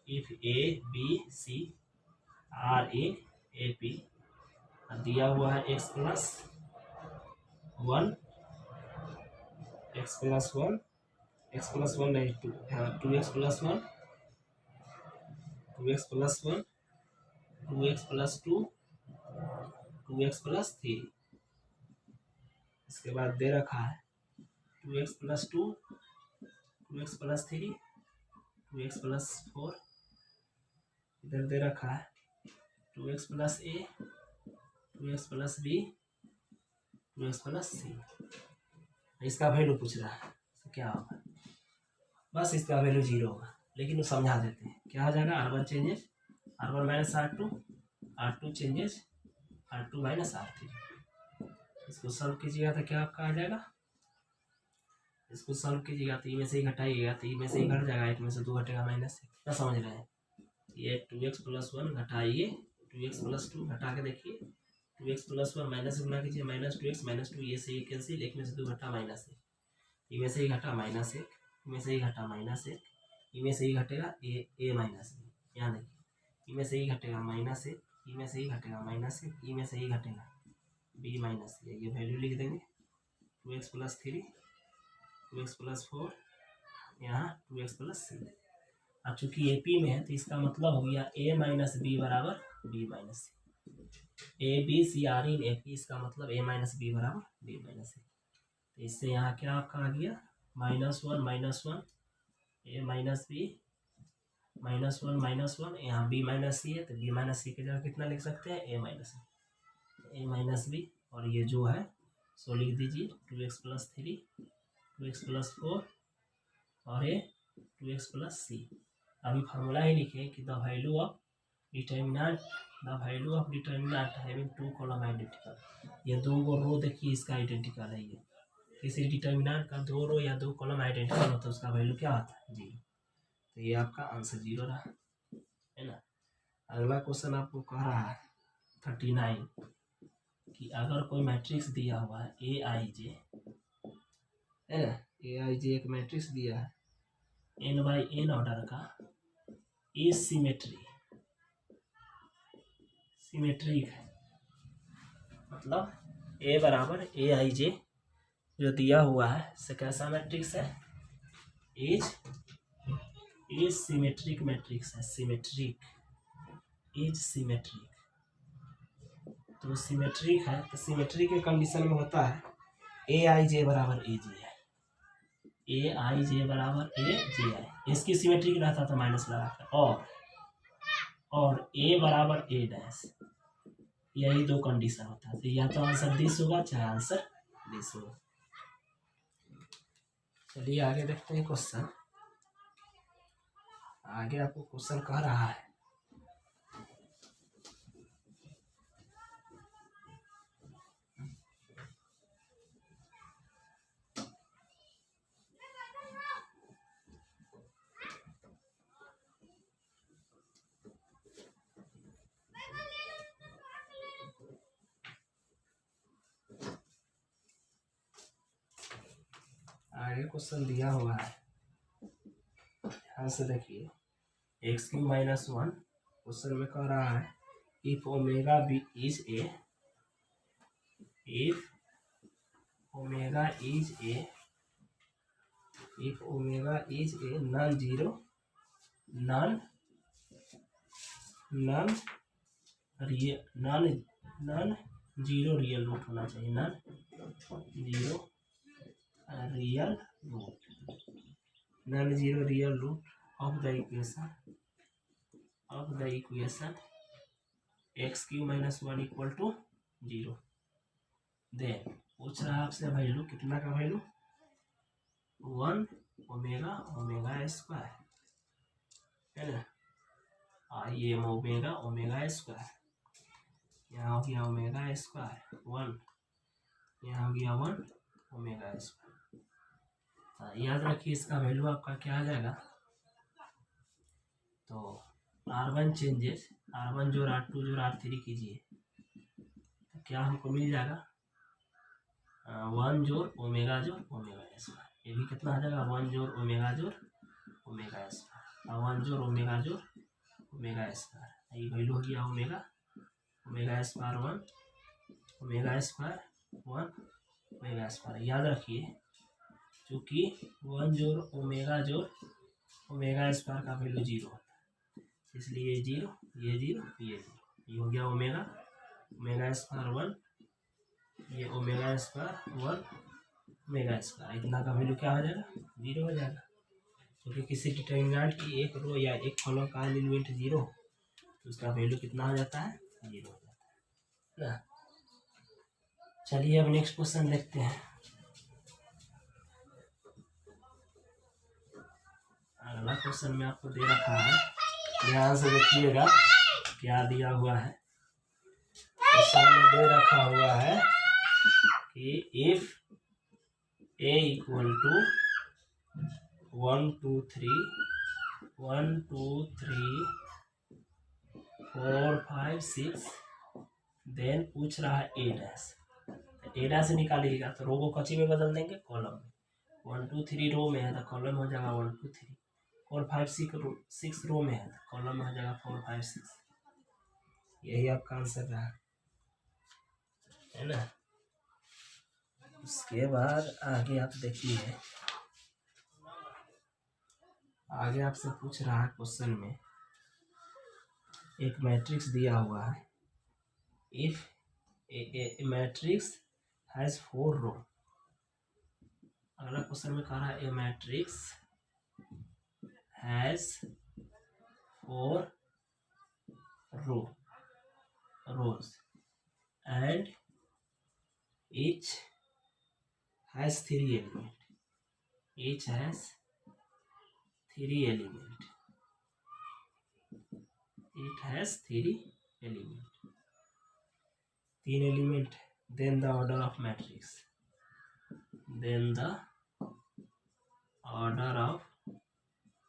if a b c are in A P दिया हुआ है x + 1 नहीं 2x + 1 2x + 1 2x + 2 2x + 3। इसके बाद दे रखा है 2x + 2 2x + 3 2x + 4। इधर दे रखा है 2x + a 2x + b 2x + c। इसका वैल्यू पूछ रहा है तो क्या होगा। बस इसका वैल्यू 0 होगा लेकिन वो समझा देते हैं क्या हो जाएगा r1 changes r1 - r2 r2 changes r2 - r3। इसको सॉल्व कीजिएगा तो क्या आपका आ जाएगा। इसको सॉल्व कीजिएगा तो में से ही घटाइएगा तो में से ही घट जाएगा 1 में से 2 घटेगा माइनस। क्या समझ रहे हैं। ये 2x + 1 घटाइए 2x + 2 घटा के देखिए 2x प्लस 1 माइनस गुना कीजिए, माइनस 2x माइनस 2, ये से ये कैंसिल, एक में से 2 घटा माइनस 1, इनमें से ही घटा माइनस 1, इनमें से ही घटा माइनस 1, इनमें से ही घटेगा ए माइनस बी, यहाँ देखिए इनमें से ही घटेगा माइनस 1, इनमें से ही घटेगा माइनस 1, इनमें से ही घटेगा बी माइनस ए, ये वैल्यू लिख देंगे 2x प्लस 3, 2x प्लस 4, यहाँ 2x प्लस 3। अब चूंकि ए पी में है तो इसका मतलब हो गया ए माइनस बी बराबर b minus c, a b c are in A P, इसका मतलब ए माइनस बी बराबर बी माइनस सी। तो इससे यहाँ क्या आपका आ गया -1 ए माइनस बी -1 यहाँ बी माइनस सी है, तो बी माइनस सी की जगह कितना लिख सकते हैं ए माइनस बी, और ये जो है सो लिख दीजिए 2x प्लस 3, 2x प्लस 4 और ये 2x प्लस सी। अभी फार्मूला ही लिखे कि the value of determinant having 2 column identical, ये दो रो देखिए इसका आइडेंटिकल है, ये किसी डिटर्मिनेंट का 2 रो या 2 कॉलम आइडेंटिकल होता है उसका वैल्यू क्या आता है 0, तो ये आपका आंसर 0 रहा है ना। अगला क्वेश्चन आपको कह रहा है 39 कि अगर कोई मैट्रिक्स दिया हुआ है ए आई जे है ना, ए आई जे एक मैट्रिक्स दिया है n बाई n ऑर्डर का, इज सिमेट्रिक है, मतलब ए बराबर ए आई जे जो दिया हुआ है से कैसा मैट्रिक्स है, इज सिमेट्रिक मैट्रिक्स है, इज सिमेट्रिक। तो सिमेट्रिक है, तो सिमेट्रिक के कंडीशन में होता है ए आई जे बराबर ए जे है, ए आई जे बराबर ए जे आई, इसकी सिमेट्रिक रहता था माइनस लगा कर, और ए बराबर ए डैश, यही दो कंडीशन होता है। तो या तो आंसर दिस होगा चाहे आंसर दिस होगा। चलिए आगे देखते हैं क्वेश्चन। आगे आपको क्वेश्चन कह रहा है आगे क्वेश्चन दिया हुआ है, ध्यान से देखिए x³ - 1 क्वेश्चन में कह रहा है if omega b is a, if omega is a non zero real root होना चाहिए, non zero real root of the equation x³ - 1 equal to 0। Then पूछ रहा है आपसे वैल्यू, कितना का वैल्यू 1 ओमेगा स्क्वायर है ना, ये ओमेगा स्क्वायर, यहाँ हो गया ओमेगा स्क्वायर 1, यहाँ हो गया 1 ओमेगा स्क्वायर। याद रखिए इसका वैल्यू आपका क्या आ जाएगा, तो R1 चेंजेस, R1 जोड़ R2 जोड़ R3 कीजिए तो क्या हमको मिल जाएगा 1 जोड़ ओमेगा स्क्वायर, ये भी कितना आ जाएगा 1 जोड़ ओमेगा स्क्वायर, 1 जोड़ ओमेगा स्क्वायर, ये वैल्यू हो गया ओमेगा स्क्वायर 1 ओमेगा स्क्वायर। याद रखिए क्योंकि 1 जोड़ ओमेगा स्क्वायर का वैल्यू 0 होता है, इसलिए ये 0 ये हो गया ओमेगा स्क्वायर 1, ये ओमेगा स्क्वायर 1 ओमेगा स्क्वायर, इतना का वैल्यू क्या हो जाएगा 0 हो जाएगा, क्योंकि किसी डिटर्मिनेंट की एक रो या एक कॉलम का एलिमेंट 0 तो उसका वैल्यू कितना हो जाता है 0 हो जाता है ना। चलिए अब नेक्स्ट क्वेश्चन देखते हैं। अगला क्वेश्चन में आपको दे रखा है, ध्यान से देखिएगा क्या दिया हुआ है। क्वेश्चन में दे रखा हुआ है कि if a equal to 1 2 3 4 5 6 then पूछ रहा है ए डैश, ए डैश निकालिएगा तो रो को कच्ची में बदल देंगे कॉलम में। 1 2 3 रो में है तो कॉलम हो जाएगा 1 2 3। 4 5 6 रो में है तो कॉलम में हो जाएगा 4 5 6। यही आपका आंसर रहा है ना। उसके बाद आगे आप देखिए, आगे आपसे पूछ रहा है क्वेश्चन में एक मैट्रिक्स दिया हुआ है। इफ ए मैट्रिक्स हैज 4 रो, अगला क्वेश्चन में कह रहा है ए matrix has 4 rows and each has 3 elements. Each has 3 elements. It has 3 elements. 3 element. Then the order of matrix. Then the order of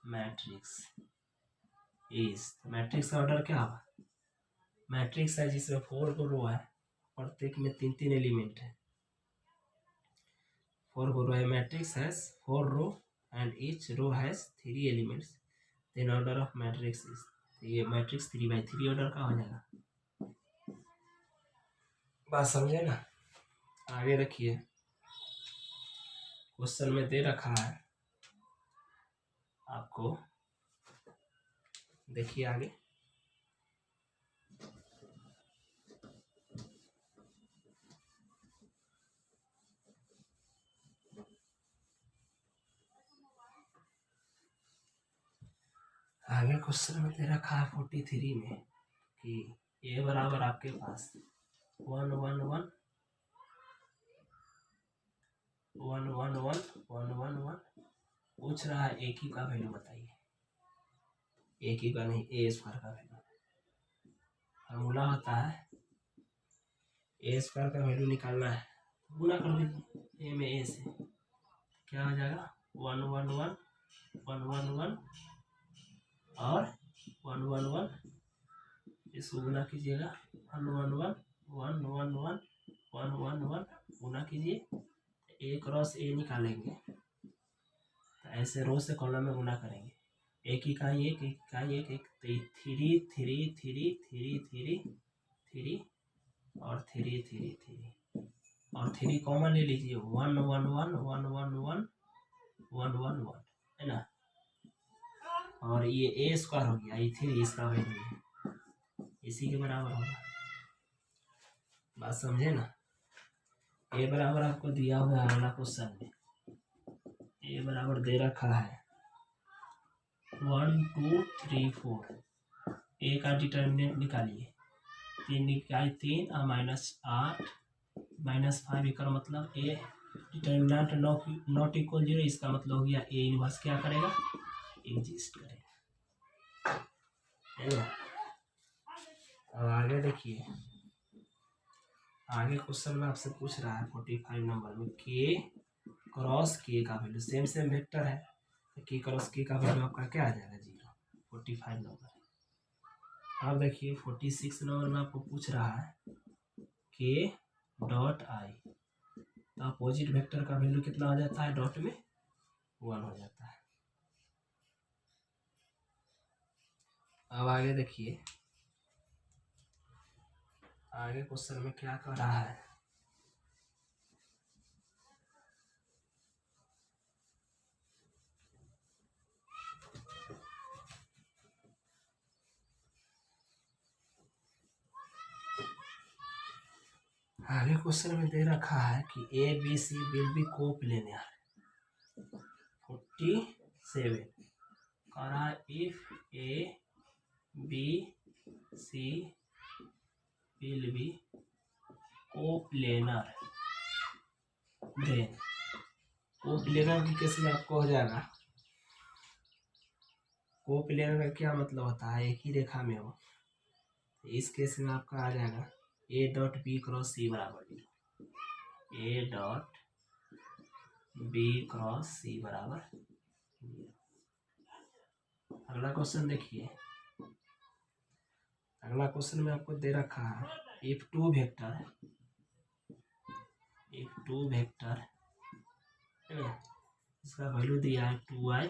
matrix is. Matrix का order क्या होगा? Matrix है जिसमें 4 रो है, प्रत्येक में 3 एलिमेंट है। 4 रो है, matrix has 4 row and each row has 3 elements. Then order of matrix is, ये मैट्रिक्स 3/3 ऑर्डर का हो जाएगा। बात समझे ना। आगे रखिए, क्वेश्चन में दे रखा है आपको, देखिए आगे। आगे क्वेश्चन में दे रखा है 43 में कि ए बराबर आपके पास 1 1 1 1 1 1 1 1 1 पूछ रहा है। ए की का वैल्यू बताइए। ए की का नहीं, ए स्क्वायर का वैल्यू। फॉर्मूला होता है ए स्क्वायर का वैल्यू निकालना है, गुना कर दीजिए ए में ए से, क्या हो जाएगा 1 1 1 1 1 1 और 1 1 1, इसको गुना कीजिएगा 1 1 1 1 1 1 1 1 1 गुना कीजिए, ए क्रॉस ए निकालेंगे तो ऐसे रो से कॉलम में गुना करेंगे। एक इकाई एक इकाई एक 3 3 3 3 3 3 और 3 3 3 और 3 कॉमन ले लीजिए 1 1 1 1 1 1 1 1 1 है ना। और ये ए स्क्वायर हो गया, ये 3 इसका वैल्यू है, इसी के बराबर होगा। बात समझे ना। ए बराबर आपको दिया हुआ है अगला क्वेश्चन में, ए बराबर दे रखा है 1 2 3 4। ए का डिटर्मिनेंट निकालिए, 3 निकालिए 3 और -8 -5, का मतलब ए डिटर्मिनेंट नॉट इक्वल 0, इसका मतलब हो गया ए इनवर्स क्या करेगा, एग्जिस्ट करेगा, है ना। अब आगे देखिए, आगे क्वेश्चन में आपसे पूछ रहा है 45 नंबर में के क्रॉस के का वैल्यू, सेम वेक्टर है तो के क्रॉस के का वैल्यू आपका क्या आ जाएगा 0। 45 नंबर। अब देखिए 46 नंबर में आपको पूछ रहा है के डॉट आई, तो अपोजिट वेक्टर का वैल्यू कितना हो जाता है, डॉट में 1 हो जाता है। अब आगे देखिए, आगे क्वेश्चन में क्या कर रहा है, आगे क्वेश्चन में दे रखा है कि a b c will be coplanar. 47 कह रहा है if a b c will be coplanar, then coplanar की केस में आपको हो जाएगा, कोप्लेनर का क्या मतलब होता है, एक ही रेखा में हो, इस केस में आपका आ जाएगा ए डॉट बी क्रॉस सी बराबर 0, ए डॉट बी क्रॉस सी बराबर 0। अगला क्वेश्चन देखिए, अगला क्वेश्चन में आपको दे रखा है इफ टू वेक्टर है ना, इसका वैल्यू दिया है 2i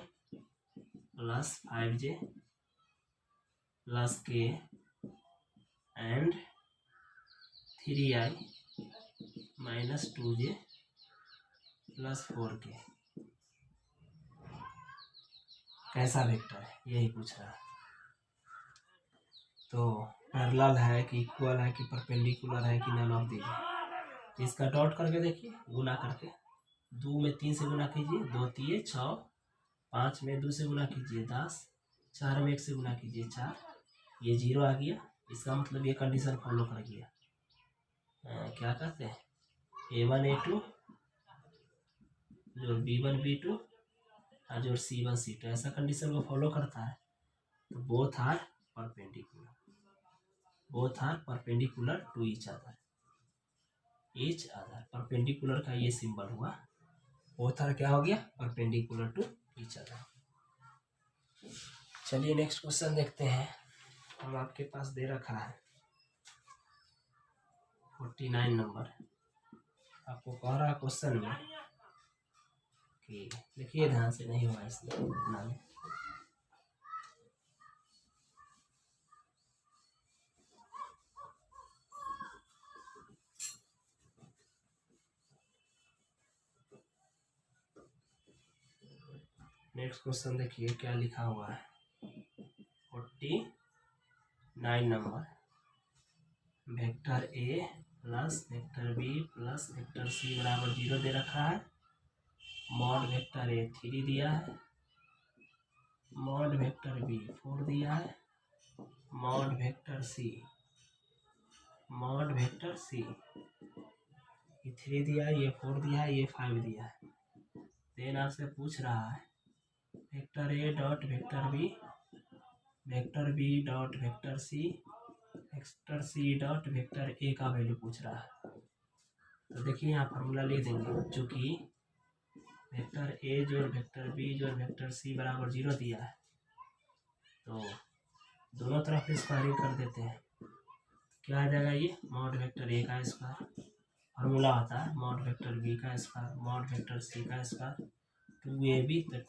plus 5j plus k and 3i minus 2j plus 4k, कैसा वेक्टर है यही पूछ रहा है। तो पैरेलल है कि इक्वल है कि परपेंडिकुलर है कि नन ऑफ दीज। इसका डॉट करके देखिए, गुना करके 2 में 3 से गुना कीजिए, 2 3 6, 5 में 2 से गुना कीजिए 10, 4 में 1 से गुना कीजिए 4, ये 0 आ गया। इसका मतलब ये कंडीशन फॉलो कर गया। क्या कहते हैं, A1 A2 जो B1 B2 और जो C1 C2, ऐसा कंडीशन को फॉलो करता है। तो both are perpendicular to each other. Perpendicular का ये सिंबल हुआ, बोथ आर क्या हो गया, परपेंडिकुलर टू ईच अदर। चलिए नेक्स्ट क्वेश्चन देखते हैं। हम आपके पास दे रखा है 49 नंबर। आपको कह रहा है क्वेश्चन में कि देखिए ध्यान से, नहीं हुआ इसलिए इतना में। नेक्स्ट क्वेश्चन देखिए क्या लिखा हुआ है 49 number. Vector a plus vector b plus vector c बराबर 0 दे रखा है। मॉड वेक्टर ए 3 दिया है, मॉड वेक्टर बी 4 दिया है, मॉड वेक्टर सी ये 3 दिया है, ये 4 दिया है, ये 5 दिया है। देन आपसे पूछ रहा है vector a dot vector b dot vector c dot vector a का वैल्यू पूछ रहा है। तो देखिए यहाँ फार्मूला ले देंगे, चूँकि वेक्टर ए जोड़ वेक्टर बी जोड़ वेक्टर सी बराबर 0 दिया है, तो दोनों तरफ स्क्वायरिंग कर देते हैं। क्या आ जाएगा, ये मॉड वेक्टर ए का स्क्वायर, फार्मूला आता है मॉड वेक्टर बी का स्क्वायर मॉड वेक्टर सी का स्क्वायर, 2ab तो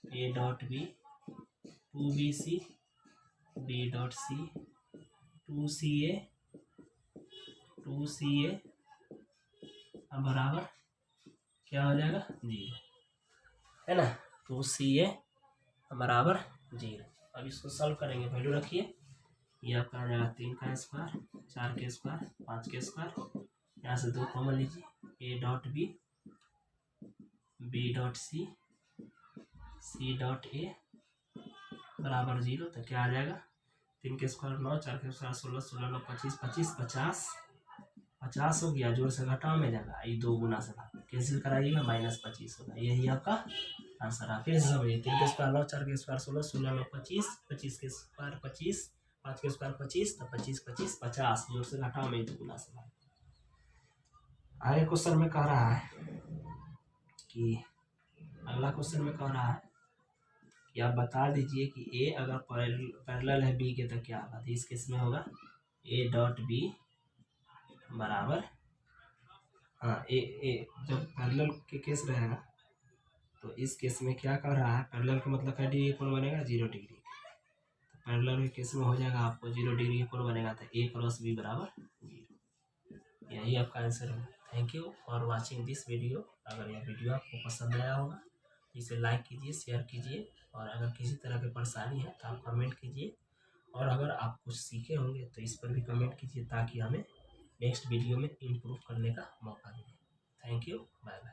2a dot b 2bc b dot c 2ca बराबर क्या हो जाएगा 0, है ना। 2ca बराबर 0। अब इसको सॉल्व करेंगे, वैल्यू रखिए। ये आपका आ जाएगा 3 का स्क्वायर 4 के स्क्वायर 5 के स्क्वायर, यहाँ से 2 कॉमन लीजिए, a dot b dot c dot a बराबर 0। तो क्या आ जाएगा, 3 के स्क्वायर 9, 4 के स्क्वायर 16, 16 9 25 25 50 हो गया। जोड़ से घटाओ में जाएगा, ये 2 गुना से भाग कैंसिल कराइएगा, -25 होगा। यही आपका आंसर है। फिर से समझिए, 3 के स्क्वायर 9, 4 के स्क्वायर 16, 16 9 25 25 के स्क्वायर 25 5 के स्क्वायर 25, तो 25 25 50, जोड़ से घटाओ में 2 गुना से भाग। आगे क्वेश्चन में कह रहा है कि अगला क्वेश्चन में कह रहा है कि आप बता दीजिए कि ए अगर पैरेलल है बी के तो क्या होगा। तो इस केस में होगा ए डॉट बी बराबर, हाँ ए जब पैरेलल के केस रहेगा तो इस केस में क्या कर रहा है, पैरेलल का मतलब क्या, डिग्री कोण बनेगा 0 डिग्री। तो पैरेलल के केस में हो जाएगा आपको 0 डिग्री कोण बनेगा, तो ए क्रॉस बी बराबर 0। यही आपका आंसर है। Thank you for watching this video. अगर यह वीडियो आपको पसंद आया होगा इसे लाइक कीजिए, शेयर कीजिए, और अगर किसी तरह की परेशानी है तो आप कमेंट कीजिए, और अगर आप कुछ सीखे होंगे तो इस पर भी कमेंट कीजिए, ताकि हमें नेक्स्ट वीडियो में इम्प्रूव करने का मौका मिले। Thank you, bye bye.